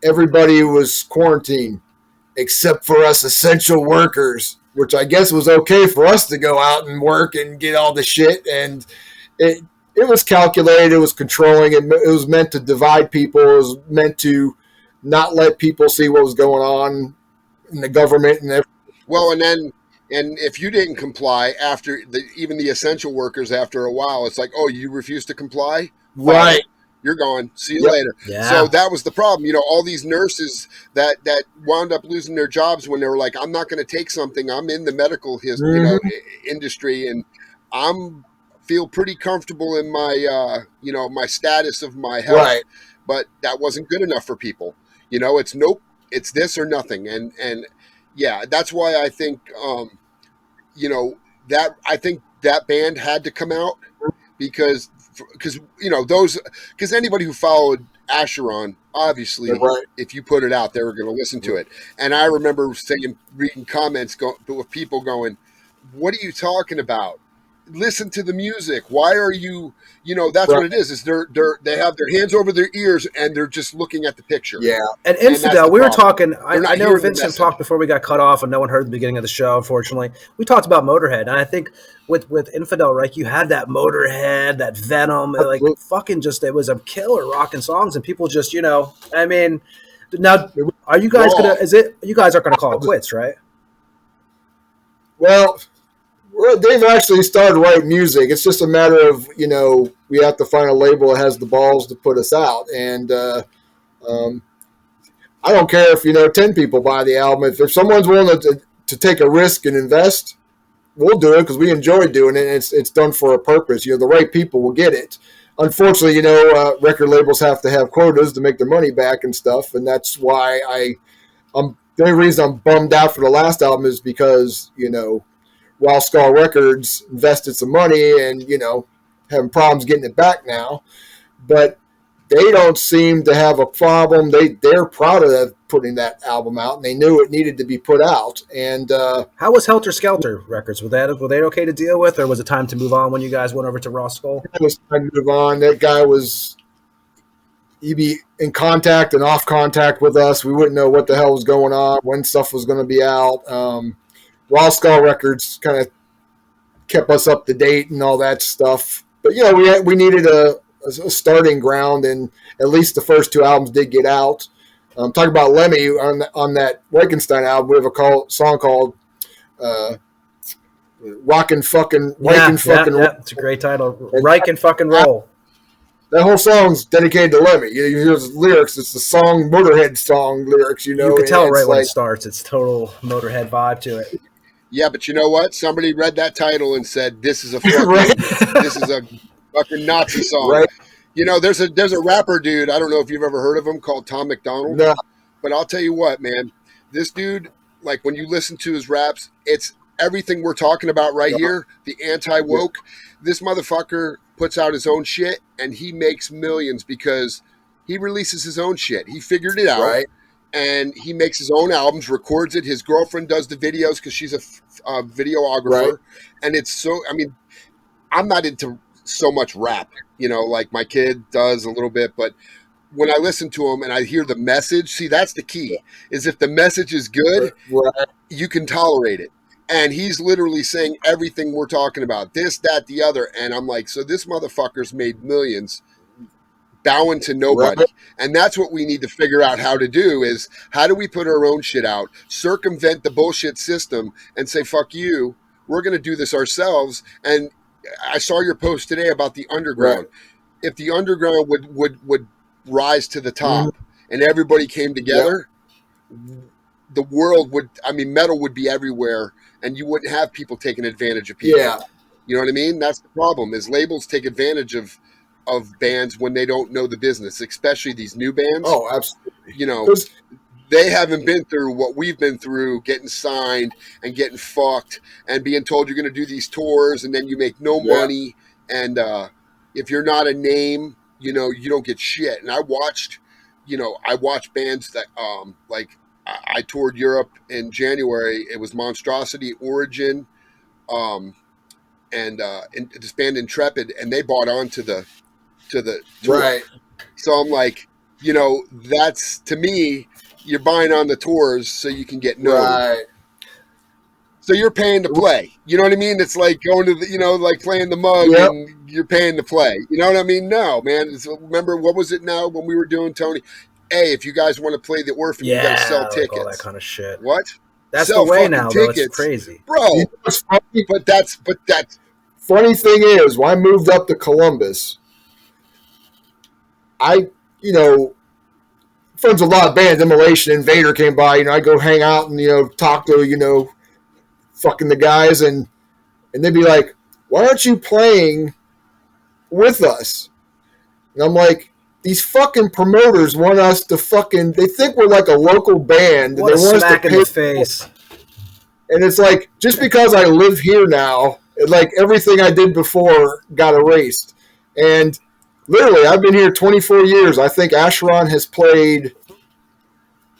everybody was quarantined except for us essential workers, which I guess was okay for us to go out and work and get all the shit. And it was calculated. It was controlling. It was meant to divide people. It was meant to not let people see what was going on in the government and everything. Well, and if you didn't comply after even the essential workers, after a while, it's like, oh, you refuse to comply? Right. You're gone. See you later. Yeah. So that was the problem. All these nurses that wound up losing their jobs when they were like, I'm not going to take something. I'm in the medical industry, and I'm feel pretty comfortable in my my status of my health. Right. But that wasn't good enough for people. It's nope. It's this or nothing. And yeah, that's why I think that band had to come out because anybody who followed Acheron, obviously, if you put it out, they were going to listen to it. And I remember reading comments with people going, "What are you talking about? listen to the music. Why are you, that's what it is they have their hands over their ears and they're just looking at the picture. Yeah. And Infidel, we were talking, I know Vincent talked before we got cut off and no one heard the beginning of the show, unfortunately. We talked about Motorhead, and I think with Infidel Reich, you had that Motorhead, that Venom, like fucking just, it was a killer rocking songs, and people just, now, are you guys you guys aren't going to call it quits, right? Well, they've actually started writing music. It's just a matter of, we have to find a label that has the balls to put us out. And I don't care if, 10 people buy the album. If someone's willing to take a risk and invest, we'll do it because we enjoy doing it. And it's done for a purpose. The right people will get it. Unfortunately, record labels have to have quotas to make their money back and stuff. And that's why the only reason I'm bummed out for the last album is because, Wild Skull Records invested some money and, having problems getting it back now. But they don't seem to have a problem. They're proud of putting that album out, and they knew it needed to be put out. And how was Helter Skelter Records? Were they okay to deal with, or was it time to move on when you guys went over to Raw Skull? It was time to move on. That guy he'd be in contact and off contact with us. We wouldn't know what the hell was going on, when stuff was going to be out. Raw Skull Records kind of kept us up to date and all that stuff. But, we needed a starting ground, and at least the first two albums did get out. Talking about Lemmy, on that Reichenstein album, we have a song called Rockin' Fucking Roll. Yeah, it's a great title. Reich and fucking Roll. That whole song's dedicated to Lemmy. You hear his lyrics. It's the song, Motorhead song lyrics, You can tell right when it starts. It's total Motorhead vibe to it. Yeah, but you know what? Somebody read that title and said, this is a fucking Nazi song. Right. There's a rapper dude, I don't know if you've ever heard of him, called Tom McDonald. No. But I'll tell you what, man. This dude, like when you listen to his raps, it's everything we're talking about right here, the anti-woke. This motherfucker puts out his own shit, and he makes millions because he releases his own shit. He figured it out. Right. And he makes his own albums, records it. His girlfriend does the videos because she's a videographer. Right. And it's so, I'm not into so much rap, like my kid does a little bit. But when I listen to him and I hear the message, see, that's the key, is if the message is good, you can tolerate it. And he's literally saying everything we're talking about, this, that, the other. And I'm like, so this motherfucker's made millions bowing to nobody. Right. And that's what we need to figure out how to do, is how do we put our own shit out, circumvent the bullshit system and say, fuck you, we're going to do this ourselves. And I saw your post today about the underground. Right. If the underground would rise to the top and everybody came together, the world would, metal would be everywhere and you wouldn't have people taking advantage of people. Yeah. You know what I mean? That's the problem, is labels take advantage of bands when they don't know the business, especially these new bands. Oh, absolutely. They haven't been through what we've been through, getting signed and getting fucked and being told you're going to do these tours and then you make no money. And if you're not a name, you don't get shit. And I watched bands that I toured Europe in January. It was Monstrosity, Origin, and this band Intrepid, and they bought on to the tour. Right. So I'm like, that's, to me, you're buying on the tours so you can get known. Right. So you're paying to play. You know what I mean? It's like going to like playing the mug and you're paying to play. You know what I mean? No, man. Remember, what was it now when we were doing Tony? Hey, if you guys want to play the Orphan, you got to sell tickets. All that kind of shit. What? That's sell the way now, tickets. Though. It's crazy. Bro. But that's funny thing is, when I moved up to Columbus, friends with a lot of bands, Immolation, Invader came by, I go hang out and, talk to, fucking the guys, and they'd be like, why aren't you playing with us? And I'm like, these fucking promoters want us to they think we're like a local band. What and they want us to pay in the face. And it's like, just because I live here now, like everything I did before got erased. And literally, I've been here 24 years. I think Acheron has played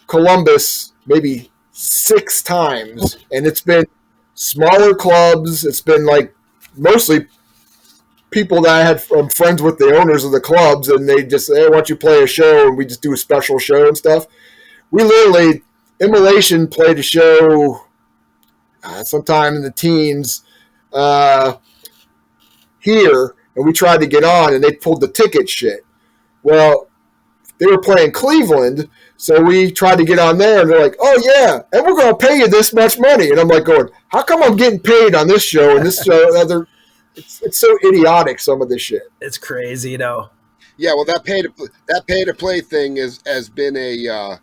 Columbus maybe 6 times. And it's been smaller clubs. It's been like mostly people that I had friends with the owners of the clubs, and they just say, hey, why don't you play a show, and we just do a special show and stuff. We literally, Immolation played a show sometime in the teens here, and we tried to get on, and they pulled the ticket shit. Well, they were playing Cleveland, so we tried to get on there, and they're like, oh, yeah, and we're going to pay you this much money. And I'm like going, how come I'm getting paid on this show and this show? It's so idiotic, some of this shit. It's crazy, you know. Yeah, well, that pay to play thing has been a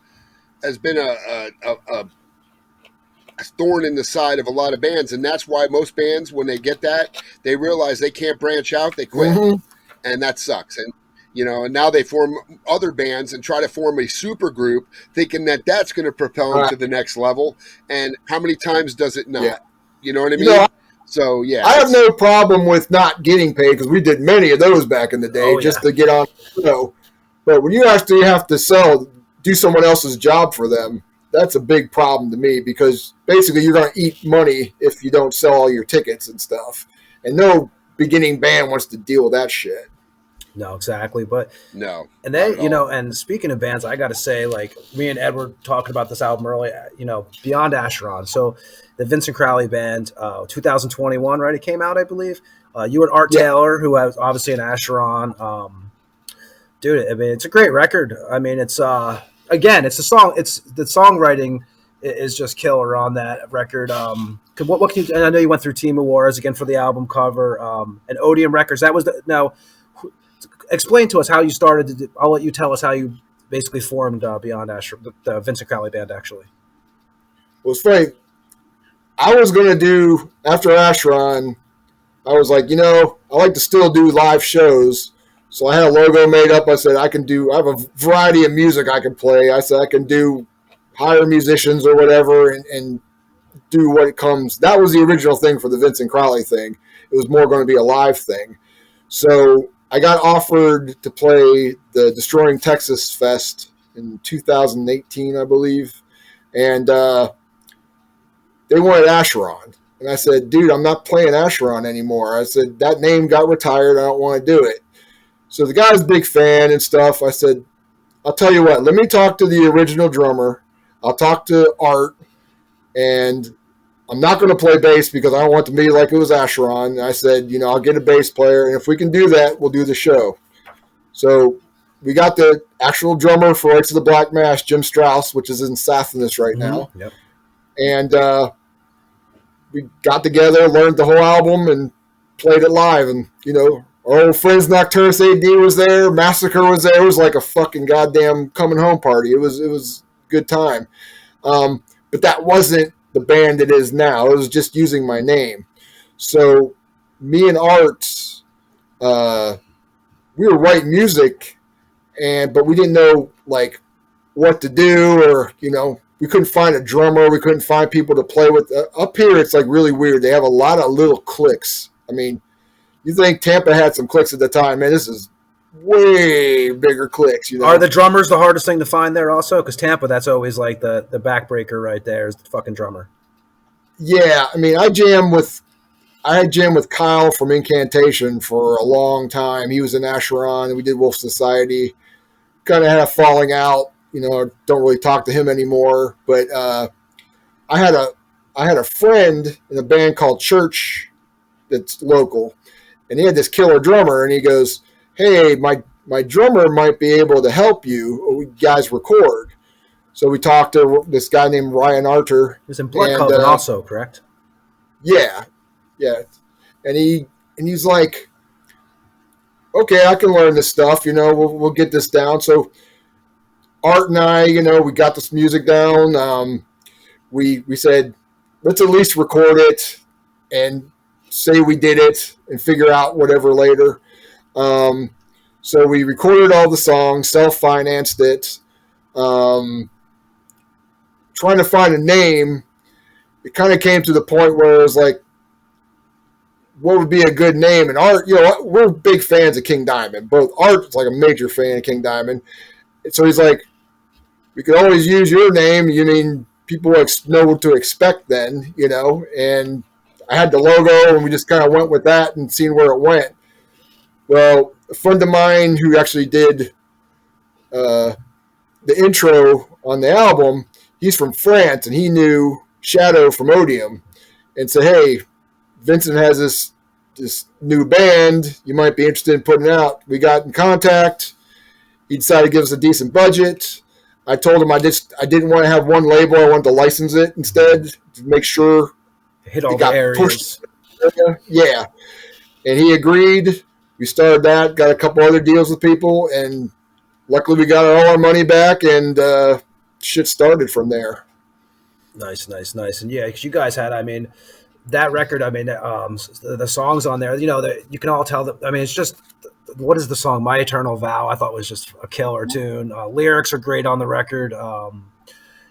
thorn in the side of a lot of bands, and that's why most bands, when they get that, they realize they can't branch out, they quit, and that sucks. And and now they form other bands and try to form a super group, thinking that that's going to propel them to the next level. And how many times does it not? Yeah. You know what I mean? So yeah, I have no problem with not getting paid because we did many of those back in the day to get on. But when you actually have to do someone else's job for them, that's a big problem to me because basically you're going to eat money if you don't sell all your tickets and stuff. And no beginning band wants to deal with that shit. No, exactly. But no. And then, and speaking of bands, I got to say, like, me and Ed were talking about this album earlier, Beyond Acheron. So the Vincent Crowley Band, 2021, right? It came out, I believe. You and Art Taylor, who was obviously an Acheron. Dude, I mean, it's a great record. I mean, it's, again, it's a song. It's the songwriting is just killer on that record. What can you, and I know you went through Team Awards again for the album cover, and Odeum Records. That was now. Explain to us how you started. I'll let you tell us how you basically formed Beyond Acheron, the Vincent Crowley Band, actually. Well, it's funny. I was going to do, after Acheron, I was like, I like to still do live shows. So I had a logo made up. I said, I have a variety of music I can play. I said, I can hire musicians or whatever and do what it comes. That was the original thing for the Vincent Crowley thing. It was more going to be a live thing. So I got offered to play the Destroying Texas Fest in 2018, I believe. And they wanted Acheron. And I said, dude, I'm not playing Acheron anymore. I said, that name got retired. I don't want to do it. So the guy's a big fan and stuff. I said, I'll tell you what, let me talk to the original drummer. I'll talk to Art. And I'm not going to play bass because I don't want it to be like it was Acheron. And I said, I'll get a bass player, and if we can do that, we'll do the show. So we got the actual drummer for Rights of the Black Mass, Jim Strauss, which is in Sathnas right now. Yep. And we got together, learned the whole album, and played it live. And, our old friends Nocturnus AD was there, Massacre was there. It was like a fucking goddamn coming home party. It was a good time. But that wasn't the band it is now. It was just using my name. So me and Art, we were writing music, but we didn't know like what to do, or we couldn't find a drummer. We couldn't find people to play with. Up here, it's like really weird. They have a lot of little cliques. I mean, you think Tampa had some cliques at the time, man? This is way bigger cliques. Are the drummers the hardest thing to find there also? Because Tampa, that's always like the backbreaker right there is the fucking drummer. Yeah, I mean, I had jammed with Kyle from Incantation for a long time. He was in Acheron, and we did Wolfen Society. Kind of had a falling out. Don't really talk to him anymore. But I had a friend in a band called Church that's local, and he had this killer drummer, and he goes, hey, my drummer might be able to help you. Guys record. So we talked to this guy named Ryan Arter. He was in Blood Coven also, correct? Yeah. And he's like, okay, I can learn this stuff. We'll get this down. So Art and I, we got this music down. We said, let's at least record it and say we did it and figure out whatever later. So we recorded all the songs, self-financed it. Trying to find a name, it kind of came to the point where it was like, what would be a good name? And Art, we're big fans of King Diamond. Both Art's like a major fan of King Diamond. And so he's like, we could always use your name. You mean people know what to expect then, And I had the logo, and we just kind of went with that and seen where it went. Well, a friend of mine who actually did the intro on the album, he's from France, and he knew Shadow from Odium, and said, "Hey, Vincent has this new band you might be interested in putting out." We got in contact. He decided to give us a decent budget. I told him I didn't want to have one label. I wanted to license it instead to make sure hit all the areas. Yeah, and he agreed. We started that, got a couple other deals with people, and luckily we got all our money back, and shit started from there. Nice. And yeah, because you guys had, I mean, that record, I mean, the songs on there, you know, you can all tell that, I mean, it's just, what is the song? My Eternal Vow, I thought was just a killer tune. Lyrics are great on the record.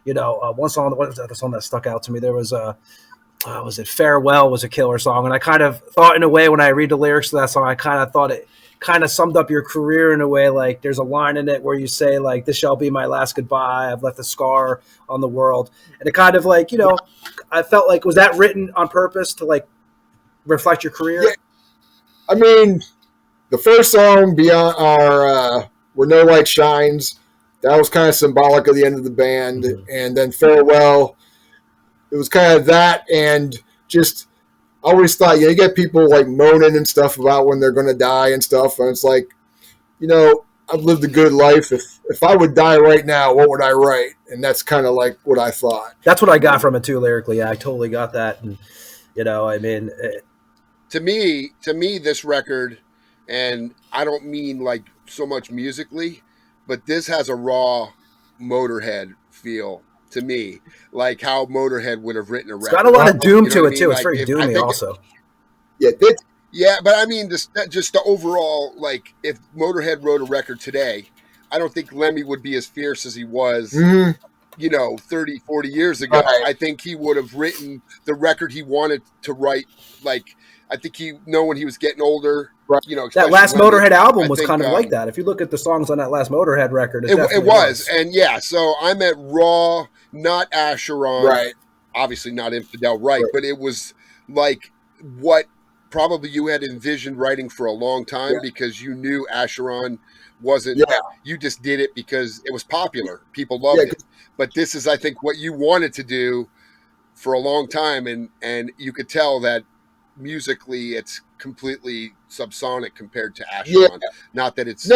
You know, one song, what was the song that stuck out to me? There was it Farewell was a killer song. And I kind of thought, in a way, when I read the lyrics to that song, I kind of thought it kind of summed up your career in a way. Like, there's a line in it where you say, like, "This shall be my last goodbye. I've left a scar on the world." And it kind of, like, you know, I felt like, was that written on purpose to, like, reflect your career? Yeah. I mean, the first song, Beyond our Where No Light Shines, that was kind of symbolic of the end of the band. Mm-hmm. And then Farewell, it was kind of that, and just, I always thought, you get people like moaning and stuff about when they're going to die and stuff. And it's like, you know, I've lived a good life. If I would die right now, what would I write? And that's kind of like what I thought. That's what I got from it too, lyrically. Yeah, I totally got that. And, you know, I mean, to me, this record, and I don't mean like so much musically, but this has a raw Motorhead feel to me, like how Motorhead would have written a record. It's got a lot of doom to it, too. Like, it's very doomy also. Yeah, but I mean, just the overall, like, if Motorhead wrote a record today, I don't think Lemmy would be as fierce as he was, you know, 30, 40 years ago. Right. I think he would have written the record he wanted to write. Like, I think when he was getting older, right. You know, that last Motorhead album was kind of like that. If you look at the songs on that last Motorhead record, it was. And yeah, so I meant raw, not Acheron, right? Obviously not Infidel Reich, right. But it was like what probably you had envisioned writing for a long time, because you knew Acheron wasn't. Yeah. You just did it because it was popular. People loved it. But this is, I think, what you wanted to do for a long time, and you could tell that musically it's completely subsonic compared to Acheron. Yeah. Not that it's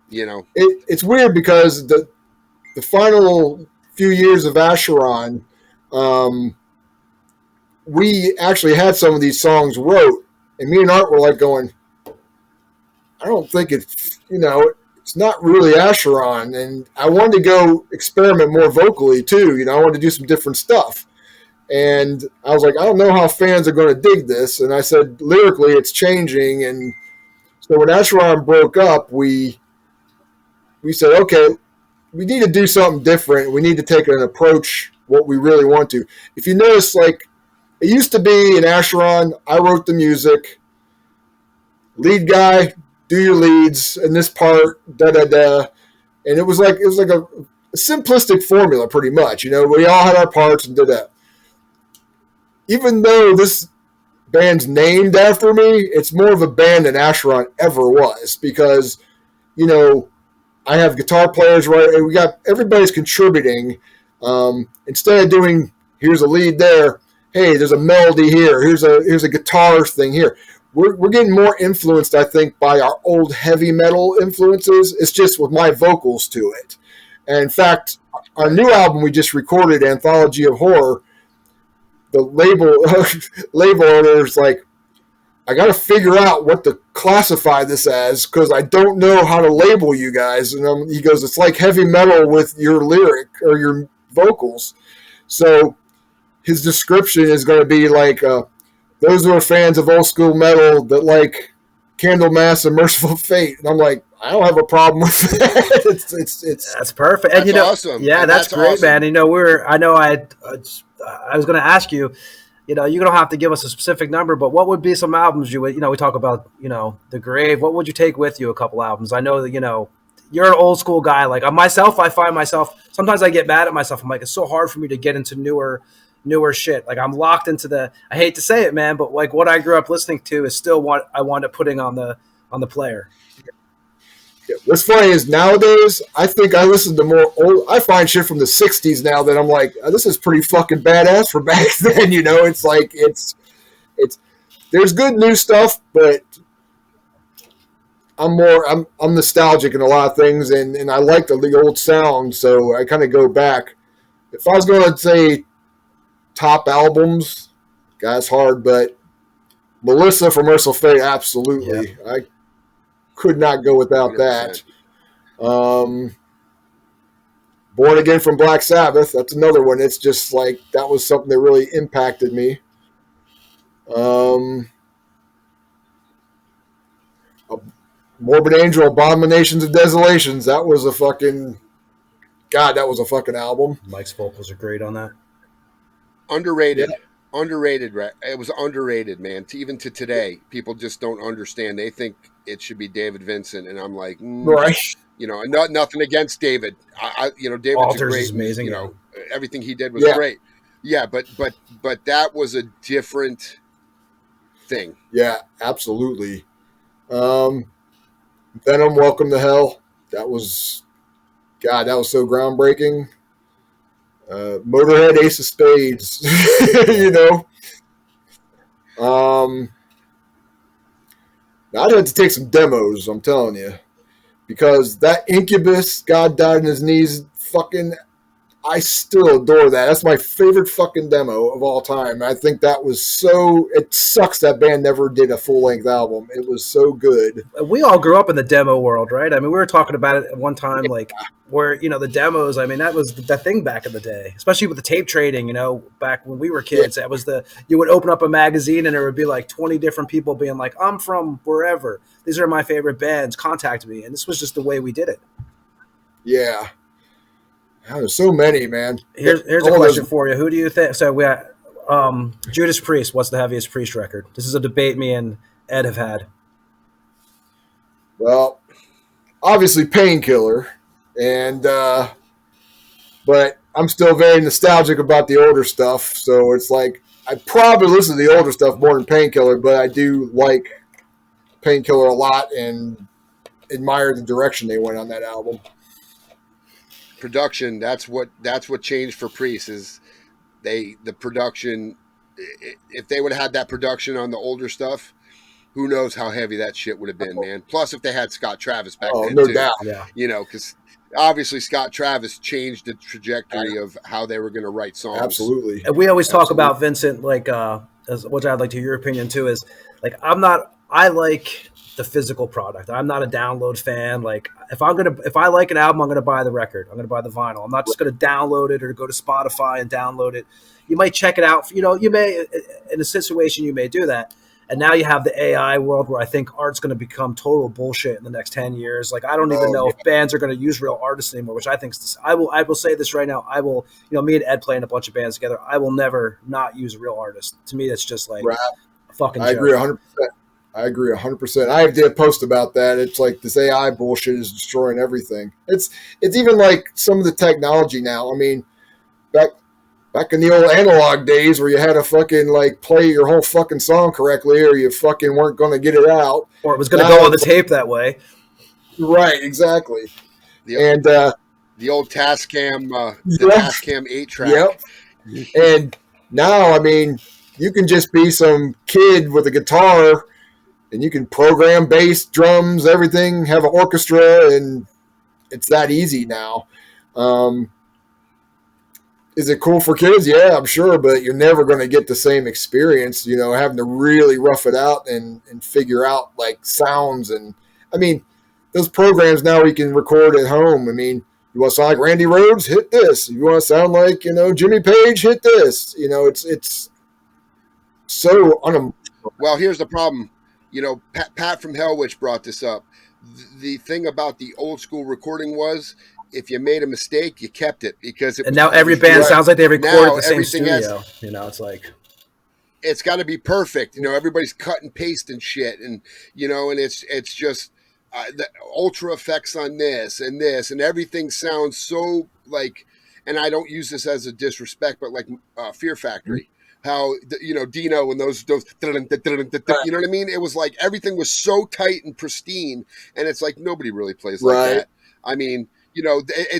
you know, it's weird because the final few years of Acheron, we actually had some of these songs wrote, and me and Art were like going, I don't think it's, you know, it's not really Acheron. And I wanted to go experiment more vocally too. You know, I wanted to do some different stuff. And I was like, I don't know how fans are going to dig this. And I said, lyrically, it's changing. And so when Acheron broke up, we said, okay, we need to do something different. We need to take an approach what we really want to. If you notice, like, it used to be in Acheron, I wrote the music, lead guy, do your leads, and this part, da-da-da. And it was like a simplistic formula, pretty much. You know, we all had our parts and da-da. Even though this band's named after me, it's more of a band than Acheron ever was, because, you know, I have guitar players, right? And we got everybody's contributing. Instead of doing, here's a lead there, hey, there's a melody here, here's a guitar thing here. We're getting more influenced, I think, by our old heavy metal influences. It's just with my vocals to it. And in fact, our new album we just recorded, Anthology of Horror, the label owner's like, I got to figure out what to classify this as because I don't know how to label you guys. And he goes, it's like heavy metal with your lyric or your vocals. So his description is going to be like, those who are fans of old school metal that like Candlemass and Merciful Fate. And I'm like, I don't have a problem with that. It's that's perfect. And that's awesome. Yeah, that's great, awesome. Man. You know, I was going to ask you, you know, you don't have to give us a specific number, but what would be some albums you would, you know, we talk about, you know, The Grave. What would you take with you? A couple albums. I know that, you know, you're an old school guy. Like myself, I find myself, sometimes I get mad at myself. I'm like, it's so hard for me to get into newer, newer shit. Like I'm locked into I hate to say it, man, but like what I grew up listening to is still what I wound up putting on the player. Yeah. What's funny is nowadays, I think I listen to more old. I find shit from the '60s now that I'm like, this is pretty fucking badass for back then. You know, it's like it's. There's good new stuff, but I'm nostalgic in a lot of things, and I like the old sound, so I kind of go back. If I was going to say top albums, it's hard, but Melissa from Merciful Fate, absolutely. Yeah. I could not go without 100%. That. Born Again from Black Sabbath, that's another one. It's just like that was something that really impacted me. Morbid Angel, Abominations of Desolations. That was a fucking album. Mike's vocals are great on that. Underrated. Yeah. Underrated, right? It was underrated, man. Even to today, people just don't understand. They think it should be David Vincent, and I'm like, right. You know, nothing against David. David's Walters great. Is amazing. You know, everything he did was great. Yeah, but that was a different thing. Yeah, absolutely. Venom, Welcome to Hell. That was so groundbreaking. Motorhead, Ace of Spades. You know. I'd have to take some demos, I'm telling you. Because that Incubus, God Died on His Knees, fucking, I still adore that. That's my favorite fucking demo of all time. I think that was it sucks that band never did a full-length album. It was so good. We all grew up in the demo world, right? I mean, we were talking about it at one time, like, where, the demos, I mean, that was the thing back in the day, especially with the tape trading, back when we were kids. That was you would open up a magazine and there would be like 20 different people being like, I'm from wherever. These are my favorite bands. Contact me. And this was just the way we did it. Yeah. There's so many, man. Here's a question for you. Who do you think? So we got Judas Priest. What's the heaviest Priest record? This is a debate me and Ed have had. Well, obviously Painkiller, but I'm still very nostalgic about the older stuff. So it's like I probably listen to the older stuff more than Painkiller, but I do like Painkiller a lot and admire the direction they went on that album. Production, that's what changed for Priest is the production. If they would have had that production on the older stuff, who knows how heavy that shit would have been, man. Plus if they had Scott Travis back then no too. Doubt. Yeah. Because obviously Scott Travis changed the trajectory of how they were going to write songs. Absolutely. And we always talk about Vincent, like which I'd like to hear your opinion too, is like I like the physical product. I'm not a download fan. Like if I like an album, I'm gonna buy the record. I'm gonna buy the vinyl. I'm not just gonna download it or go to Spotify and download it. You might check it out. You may in a situation you may do that. And now you have the AI world where I think art's going to become total bullshit in the next 10 years. Like I don't even know if bands are going to use real artists anymore. Which I think I will say this right now. I will. Me and Ed playing a bunch of bands together. I will never not use a real artist. To me, that's just like a fucking. I agree 100%. I agree 100%. I did a post about that. It's like this AI bullshit is destroying everything. It's even like some of the technology now. I mean, back in the old analog days where you had to fucking like play your whole fucking song correctly or you fucking weren't going to get it out. Or it was going to go on the tape that way. Right, exactly. The old Tascam, Tascam 8-track. Yep. And now, I mean, you can just be some kid with a guitar and you can program bass, drums, everything, have an orchestra, and it's that easy now. Is it cool for kids? Yeah, I'm sure, but you're never going to get the same experience, having to really rough it out and figure out like sounds. And I mean, those programs now we can record at home. I mean, you want to sound like Randy Rhoads? Hit this. You want to sound like, Jimmy Page? Hit this. It's so Well, here's the problem. Pat from Hellwitch brought this up. The thing about the old school recording was, if you made a mistake, you kept it because it. And now every band sounds like they recorded at the same studio. It's like it's got to be perfect. Everybody's cut and paste and shit, and and it's just the ultra effects on this, and everything sounds so like and I don't use this as a disrespect, but like Fear Factory. How Dino and those you know what I mean? It was like everything was so tight and pristine, and it's like nobody really plays like that. I mean,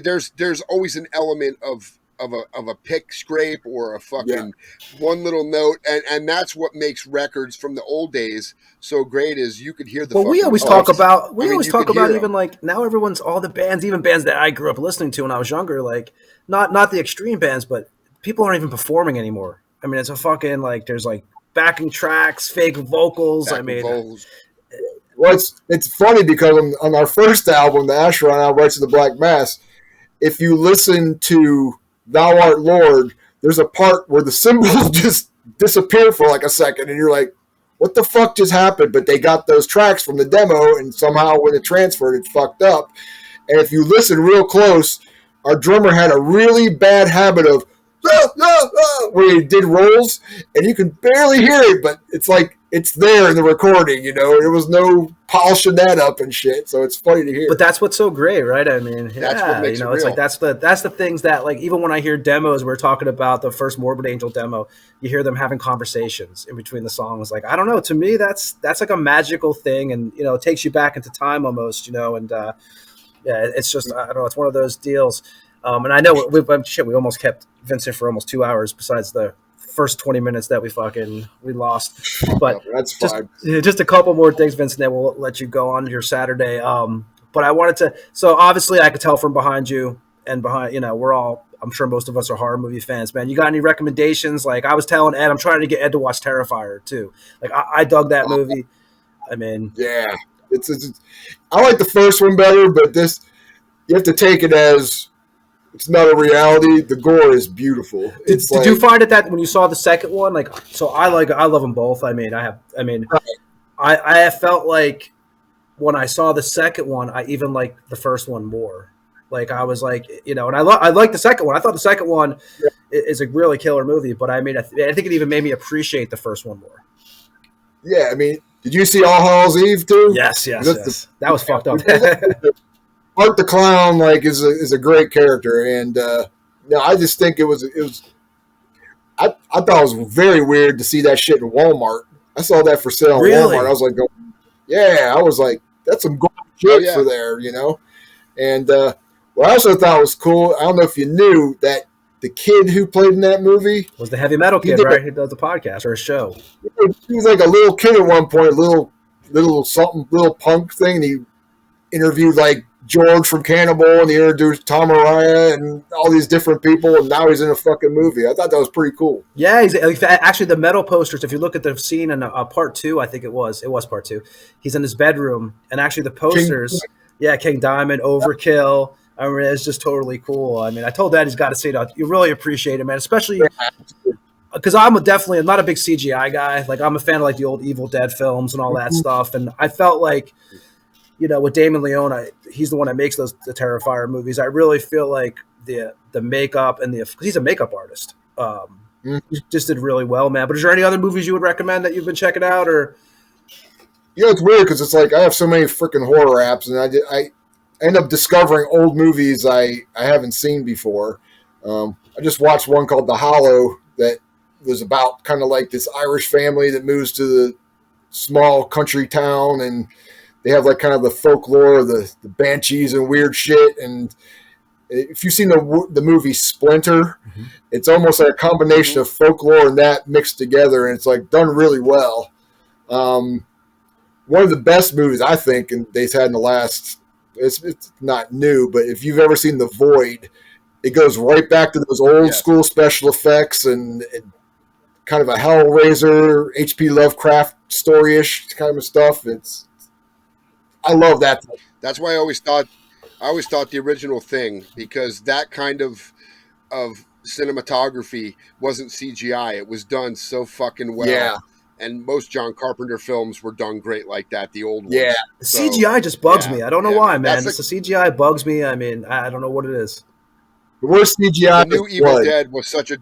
there's always an element of a pick scrape or a fucking one little note, and that's what makes records from the old days so great. Is you could hear the. Well, we always talk about even like now everyone's all the bands, even bands that I grew up listening to when I was younger, like not the extreme bands, but people aren't even performing anymore. I mean, it's a fucking like there's like backing tracks, fake vocals. Well, it's funny because on our first album, the Acheron album, Rites of the Black Mass, if you listen to Thou Art Lord, there's a part where the cymbals just disappear for like a second, and you're like, what the fuck just happened? But they got those tracks from the demo, and somehow when it transferred, it fucked up. And if you listen real close, our drummer had a really bad habit of where he did rolls, and you can barely hear it, but it's like it's there in the recording, there was no polishing that up and shit, so it's funny to hear. But that's what's so great, right? I mean, that's what makes it real. It's like that's the things that, like, even when I hear demos, we're talking about the first Morbid Angel demo, you hear them having conversations in between the songs. Like, I don't know, to me that's like a magical thing, and it takes you back into time almost, and it's just, I don't know, it's one of those deals. And I know we almost kept Vincent for almost 2 hours besides the first 20 minutes that we lost. But that's fine. Just a couple more things, Vincent, that we'll let you go on your Saturday. But I wanted to, so obviously I could tell from behind you and behind, I'm sure most of us are horror movie fans, man. You got any recommendations? Like I was telling Ed, I'm trying to get Ed to watch Terrifier too. Like I dug that movie. I mean, yeah, it's I like the first one better, but this, you have to take it as, it's not a reality. The gore is beautiful. Did you find it that when you saw the second one, like, so I love them both. I felt like when I saw the second one, I even liked the first one more. Like I was like, and I like the second one. I thought the second one is a really killer movie, but I mean, I think it even made me appreciate the first one more. Yeah, I mean, did you see All Hallows Eve too? Yes. That was fucked up. Art the Clown is a great character, and I just think it was. I thought it was very weird to see that shit in Walmart. I saw that for sale in Walmart. I was like, I was like, that's some good shit for there, And what I also thought was cool, I don't know if you knew that the kid who played in that movie was the heavy metal kid, right? Who does the podcast or a show. He was like a little kid at one point, little punk thing, and he interviewed like George from Cannibal, and he introduced Tom Araya and all these different people, and now he's in a fucking movie. I thought that was pretty cool. Yeah, he's actually the metal posters. If you look at the scene in part 2, I think it was part 2. He's in his bedroom, and actually the posters, King Diamond, Overkill. I mean, it's just totally cool. I mean, I told Dad he's got to see it. You really appreciate it, man, especially because I'm not a big CGI guy. Like I'm a fan of like the old Evil Dead films and all that stuff, and I felt like, with Damon Leone, he's the one that makes the Terrifier movies. I really feel like the makeup and because he's a makeup artist, just did really well, man. But is there any other movies you would recommend that you've been checking out, or? It's weird because it's like I have so many freaking horror apps, and I end up discovering old movies I haven't seen before. I just watched one called The Hollow that was about kind of like this Irish family that moves to the small country town, and they have like kind of the folklore of the banshees and weird shit. And if you've seen the movie Splinter, it's almost like a combination of folklore and that mixed together, and it's like done really well. One of the best movies I think they've had in the last, it's not new, but if you've ever seen The Void, it goes right back to those old school special effects and kind of a Hellraiser, H.P. Lovecraft story-ish kind of stuff. I love that. That's why I always thought the original Thing, because that kind of cinematography wasn't CGI. It was done so fucking well. Yeah. And most John Carpenter films were done great like that, the old ones. Yeah. So, CGI just bugs me. I don't know why, man. The CGI bugs me. I mean, I don't know what it is. The worst CGI. The new Evil Dead was such a...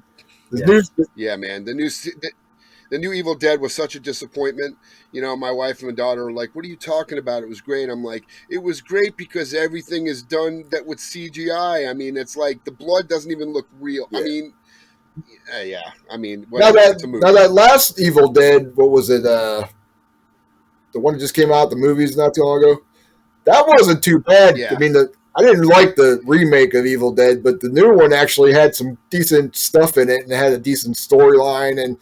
man. The The new Evil Dead was such a disappointment. You know, my wife and my daughter were like, "What are you talking about? It was great." I'm like, "It was great because everything is done that with CGI. I mean, it's like the blood doesn't even look real. Yeah. I mean, yeah. I mean, now that last Evil Dead, what was it? The one that just came out, the movies not too long ago. That wasn't too bad. Yeah. I mean, I didn't like the remake of Evil Dead, but the new one actually had some decent stuff in it and it had a decent storyline and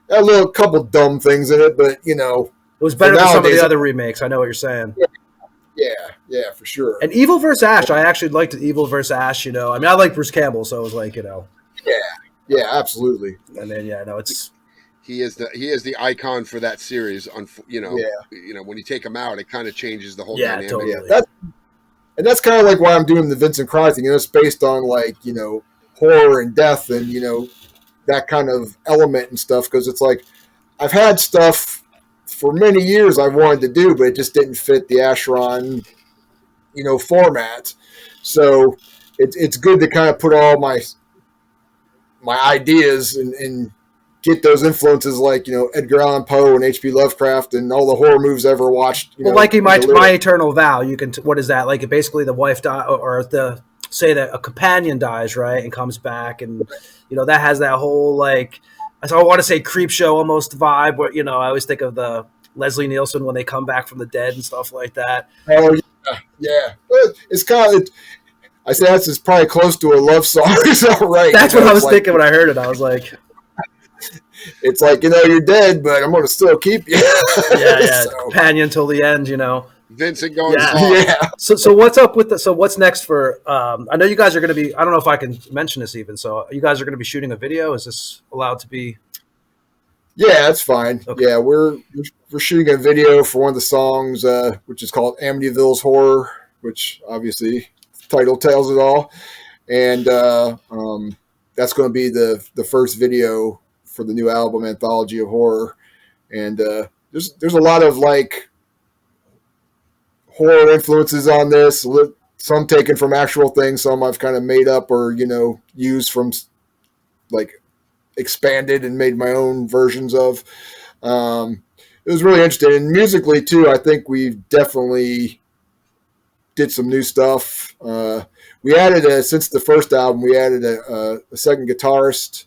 a couple dumb things in it, but you know, it was better than some of the other remakes. I know what you're saying. Yeah, for sure. And Evil vs. Ash, I actually liked Evil vs. Ash. You know, I mean, I like Bruce Campbell, so it was like, you know, yeah, absolutely. And then it's he is the icon for that series. You know, when you take him out, it kind of changes the whole dynamic. Totally. Yeah, that's kind of like why I'm doing the Vincent Crowley thing. You know, it's based on like, you know, horror and death and, you know, that kind of element and stuff. Because it's like I've had stuff for many years I've wanted to do, but it just didn't fit the Acheron, you know, format. So it's good to kind of put all my ideas and get those influences like, you know, Edgar Allan Poe and H.P. Lovecraft and all the horror movies I've ever watched. You know, like my Eternal Vow, you can. What is that? Like basically the wife die or say that a companion dies, right, and comes back, and you know that has that whole like I want to say creep show almost vibe. Where you know I always think of the Leslie Nielsen when they come back from the dead and stuff like that. Oh yeah. It's kind of. I say that's probably close to a love song. Is that right? That's what I was thinking when I heard it. I was like. It's like, you know, you're dead, but I'm going to still keep you. Yeah. So. Companion till the end, you know. Vincent going So what's up with so what's next for, I know you guys are going to be, I don't know if I can mention this even. So you guys are going to be shooting a video. Is this allowed to be? Yeah, that's fine. Okay. Yeah, we're shooting a video for one of the songs, which is called Amityville's Horror, which obviously the title tells it all. And that's going to be the first video for the new album, Anthology of Horror. And there's a lot of like horror influences on this, some taken from actual things, some I've kind of made up or, you know, used from like expanded and made my own versions of. It was really interesting. And musically too, I think we definitely did some new stuff. We added since the first album, we added a second guitarist,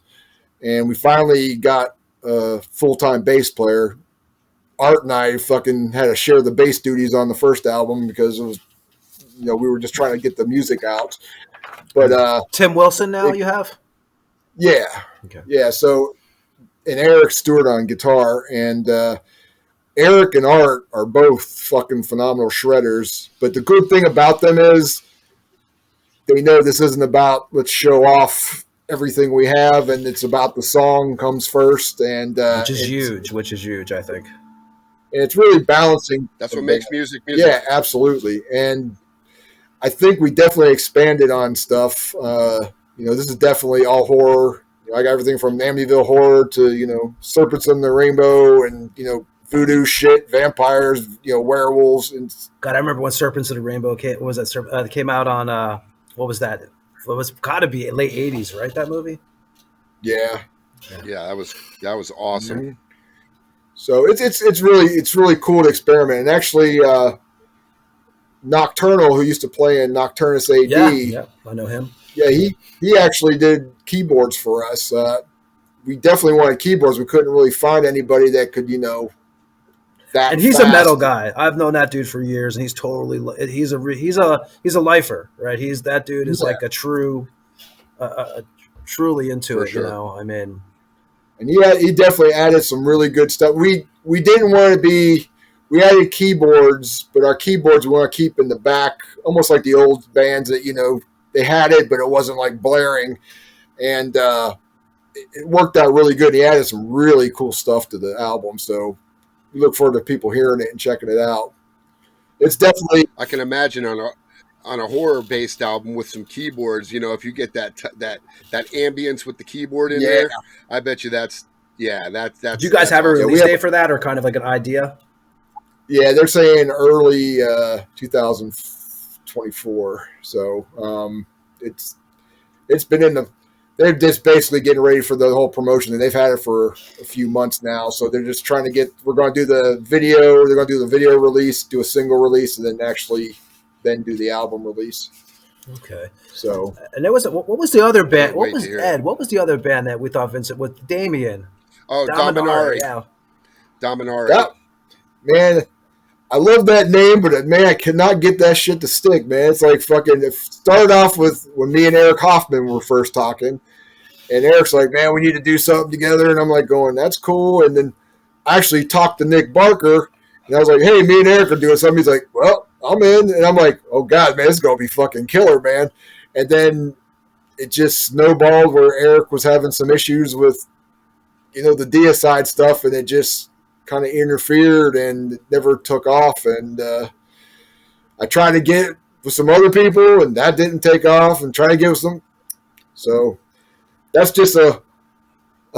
and we finally got a full-time bass player. Art and I fucking had to share the bass duties on the first album because it was, you know, we were just trying to get the music out. But Tim Wilson now you have? Yeah. Okay. Yeah, so and Eric Stewart on guitar, and Eric and Art are both fucking phenomenal shredders. But the good thing about them is they know this isn't about let's show off everything we have, and it's about the song comes first, and which is huge, I think. And it's really balancing. That's what makes music. Yeah, absolutely. And I think we definitely expanded on stuff. You know, this is definitely all horror. You know, I got everything from Amityville Horror to, you know, Serpents in the Rainbow and, you know, voodoo shit, vampires, you know, werewolves. And God, I remember when Serpents in the Rainbow came out on what was that? It was got to be late 80s, right? That movie. Yeah, that was awesome. Mm-hmm. So it's really cool to experiment. And actually, Nocturnal, who used to play in Nocturnus AD, yeah, I know him. Yeah, he actually did keyboards for us. We definitely wanted keyboards. We couldn't really find anybody that could, you know, that. And he's fast. a metal guy. I've known that dude for years, and he's a lifer, right? That dude is like a true, truly into for it. Sure. You know, I mean, and he definitely added some really good stuff. We didn't want to be. We added keyboards, but our keyboards we want to keep in the back, almost like the old bands that, you know, they had it, but it wasn't like blaring, and it worked out really good. He added some really cool stuff to the album, so we look forward to people hearing it and checking it out. It's definitely. I can imagine on a horror-based album with some keyboards, you know, if you get that ambience with the keyboard in there, I bet you that's. Do you guys have a release date for that, or kind of like an idea? Yeah, they're saying early 2024. So it's been in the they're just basically getting ready for the whole promotion. And they've had it for a few months now. So they're just trying to get, we're going to do the video. They're going to do the video release, do a single release, and then then do the album release. Okay. So, and there was, what was the other band? What was Ed? What was the other band that we thought Vincent with Damien? Oh, Dominari. Yeah. Dominari. Yeah. Man, I love that name, but man, I cannot get that shit to stick, man. It's like fucking, it started off with when me and Eric Hoffman were first talking, and Eric's like, man, we need to do something together, and I'm like going, that's cool, and then I actually talked to Nick Barker, and I was like, hey, me and Eric are doing something. He's like, well, I'm in, and I'm like, oh God, man, this is going to be fucking killer, man. And then it just snowballed where Eric was having some issues with, the deicide stuff, and it just kind of interfered and it never took off. And I tried to get with some other people and that didn't take off, and try to get with some. So that's just a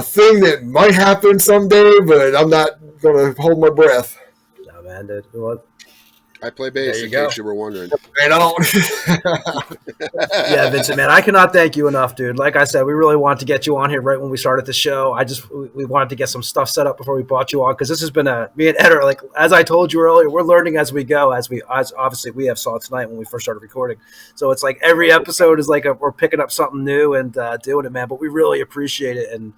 thing that might happen someday, but I'm not going to hold my breath. No, man, dude. What? I play bass, in case you were wondering. I don't. Yeah, Vincent, man, I cannot thank you enough, dude. Like I said, we really wanted to get you on here right when we started the show. We wanted to get some stuff set up before we brought you on, because this has been me and Ed are, like, as I told you earlier, we're learning as we go, as obviously we have saw tonight when we first started recording. So it's like every episode is like we're picking up something new and doing it, man. But we really appreciate it, and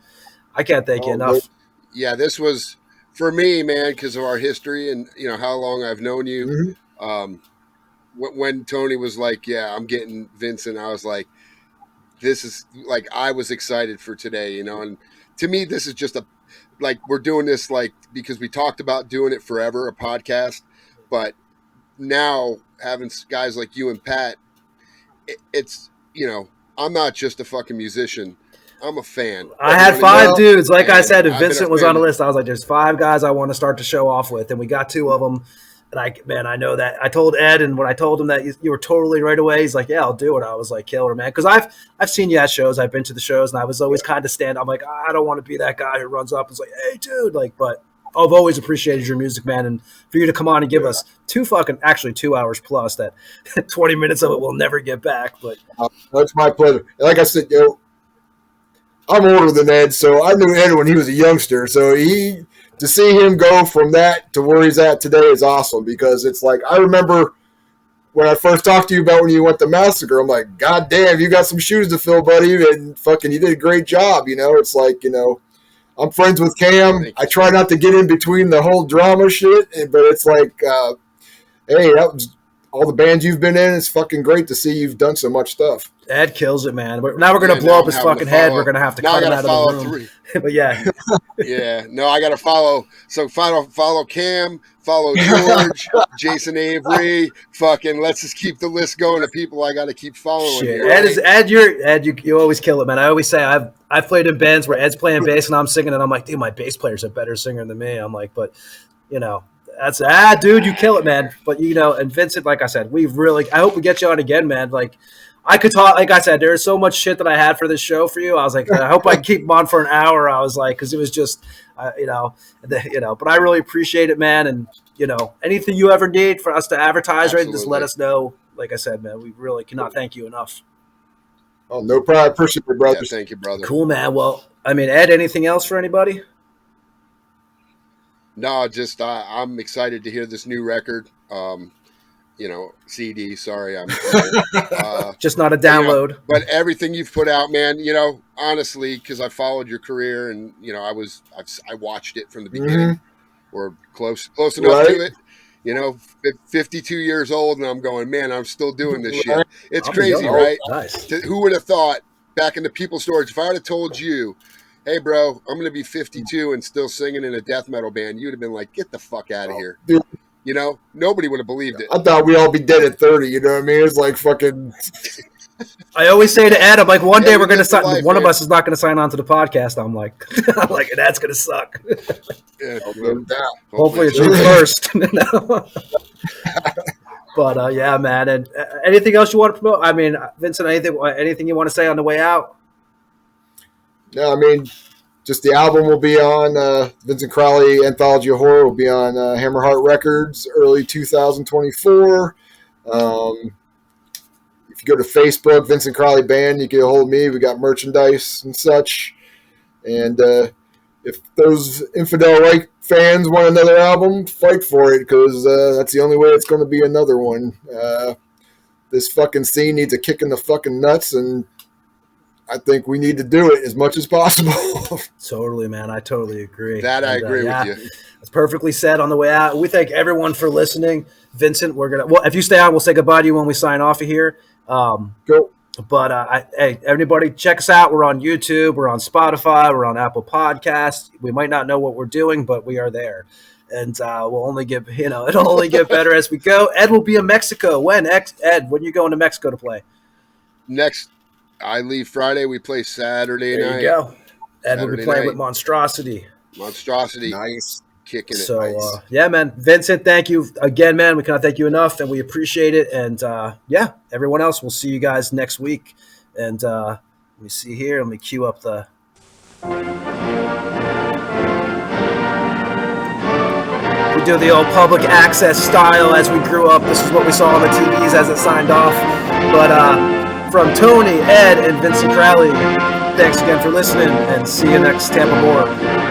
I can't thank you enough. Yeah, this was, for me, man, because of our history and how long I've known you. Mm-hmm. When Tony was like, "Yeah, I'm getting Vincent," I was like, "This is like," I was excited for today, And to me, this is just we're doing this because we talked about doing it forever, a podcast, but now having guys like you and Pat, it's I'm not just a fucking musician. I'm a fan. I had 5 dudes. Like I said, if Vincent was on the list, I was like, there's 5 guys I want to start the show off with. And we got 2 of them. And I know that. I told Ed, and when I told him that you were totally right away, he's like, yeah, I'll do it. I was like, killer, man. Because I've seen you at shows. I've been to the shows, and I was always kind of I'm like, I don't want to be that guy who runs up and is like, hey, dude. But I've always appreciated your music, man. And for you to come on and give us 2 hours plus, that 20 minutes of it we'll never get back. But that's my pleasure. Like I said, I'm older than Ed, so I knew Ed when he was a youngster. So to see him go from that to where he's at today is awesome, because it's like, I remember when I first talked to you about when you went to Massacre, I'm like, God damn, you got some shoes to fill, buddy, and fucking you did a great job. It's like, I'm friends with Cam. I try not to get in between the whole drama shit, but it's like, hey, that was all the bands you've been in. It's fucking great to see you've done so much stuff. Ed kills it, man. Now we're going to blow up his fucking head. We're going to have to cut him out of the room. But yeah. Yeah. No, I got to follow. So follow Cam, follow George, Jason Avery. Fucking let's just keep the list going of people I got to keep following. Shit. Here, Ed, you always kill it, man. I always say I've played in bands where Ed's playing bass and I'm singing, and I'm like, dude, my bass player's a better singer than me. I'm like, but that's dude, you kill it, man. But and Vincent, like I said, I hope we get you on again, man. Like, I could talk, like I said, there's so much shit that I had for this show for you. I was like, I hope I can keep him on for an hour. I was like, because it was just, but I really appreciate it, man. And anything you ever need for us to advertise, right, just let us know. Like I said, man, we really cannot thank you enough. Oh, no problem. I appreciate it, brother. Yeah, thank you, brother. Cool, man. Well, Ed, anything else for anybody? No, just I'm excited to hear this new record. CD. Sorry, I'm just not a download. But everything you've put out, man. Honestly, because I followed your career, and I watched it from the beginning, or close enough to it. 52 years old, and I'm going, man, I'm still doing this shit. It's crazy, right? Nice. Who would have thought back in the People Storage? If I would have told you, hey, bro, I'm going to be 52 and still singing in a death metal band, you'd have been like, get the fuck out of here. Dude. Nobody would have believed it. I thought we'd all be dead at 30, you know what I mean? It's like fucking... I always say to Ed, I'm like, one day we're going to sign, one of us is not going to sign on to the podcast. I'm like, and that's going to suck. Yeah, hopefully it's you first. But yeah, man. And anything else you want to promote? Vincent, anything you want to say on the way out? No, just the album will be on Vincent Crowley Anthology of Horror will be on Hammerheart Records early 2024. If if you go to Facebook, Vincent Crowley Band, you can get a hold of me. We got merchandise and such. And if those Infidel Reich fans want another album, fight for it, because that's the only way it's going to be another one. This fucking scene needs a kick in the fucking nuts, and I think we need to do it as much as possible. Totally, man. I totally agree. That I agree with you. It's perfectly said on the way out. We thank everyone for listening. Vincent, well, if you stay on, we'll say goodbye to you when we sign off of here. Cool. But hey, everybody, check us out. We're on YouTube. We're on Spotify. We're on Apple Podcasts. We might not know what we're doing, but we are there. And we'll only get, it'll only get better as we go. Ed will be in Mexico. When? Ed, when you going to Mexico to play? I leave Friday. We play Saturday night. There you go. Ed will be playing with Monstrosity. Nice. Kicking it. So, nice. Yeah, man. Vincent, thank you again, man. We cannot thank you enough, and we appreciate it. And, yeah, everyone else, we'll see you guys next week. And let me see here. Let me cue up the... We do the old public access style as we grew up. This is what we saw on the TVs as it signed off. But from Tony, Ed, and Vincent Crowley, thanks again for listening, and see you next Tampa Morgue.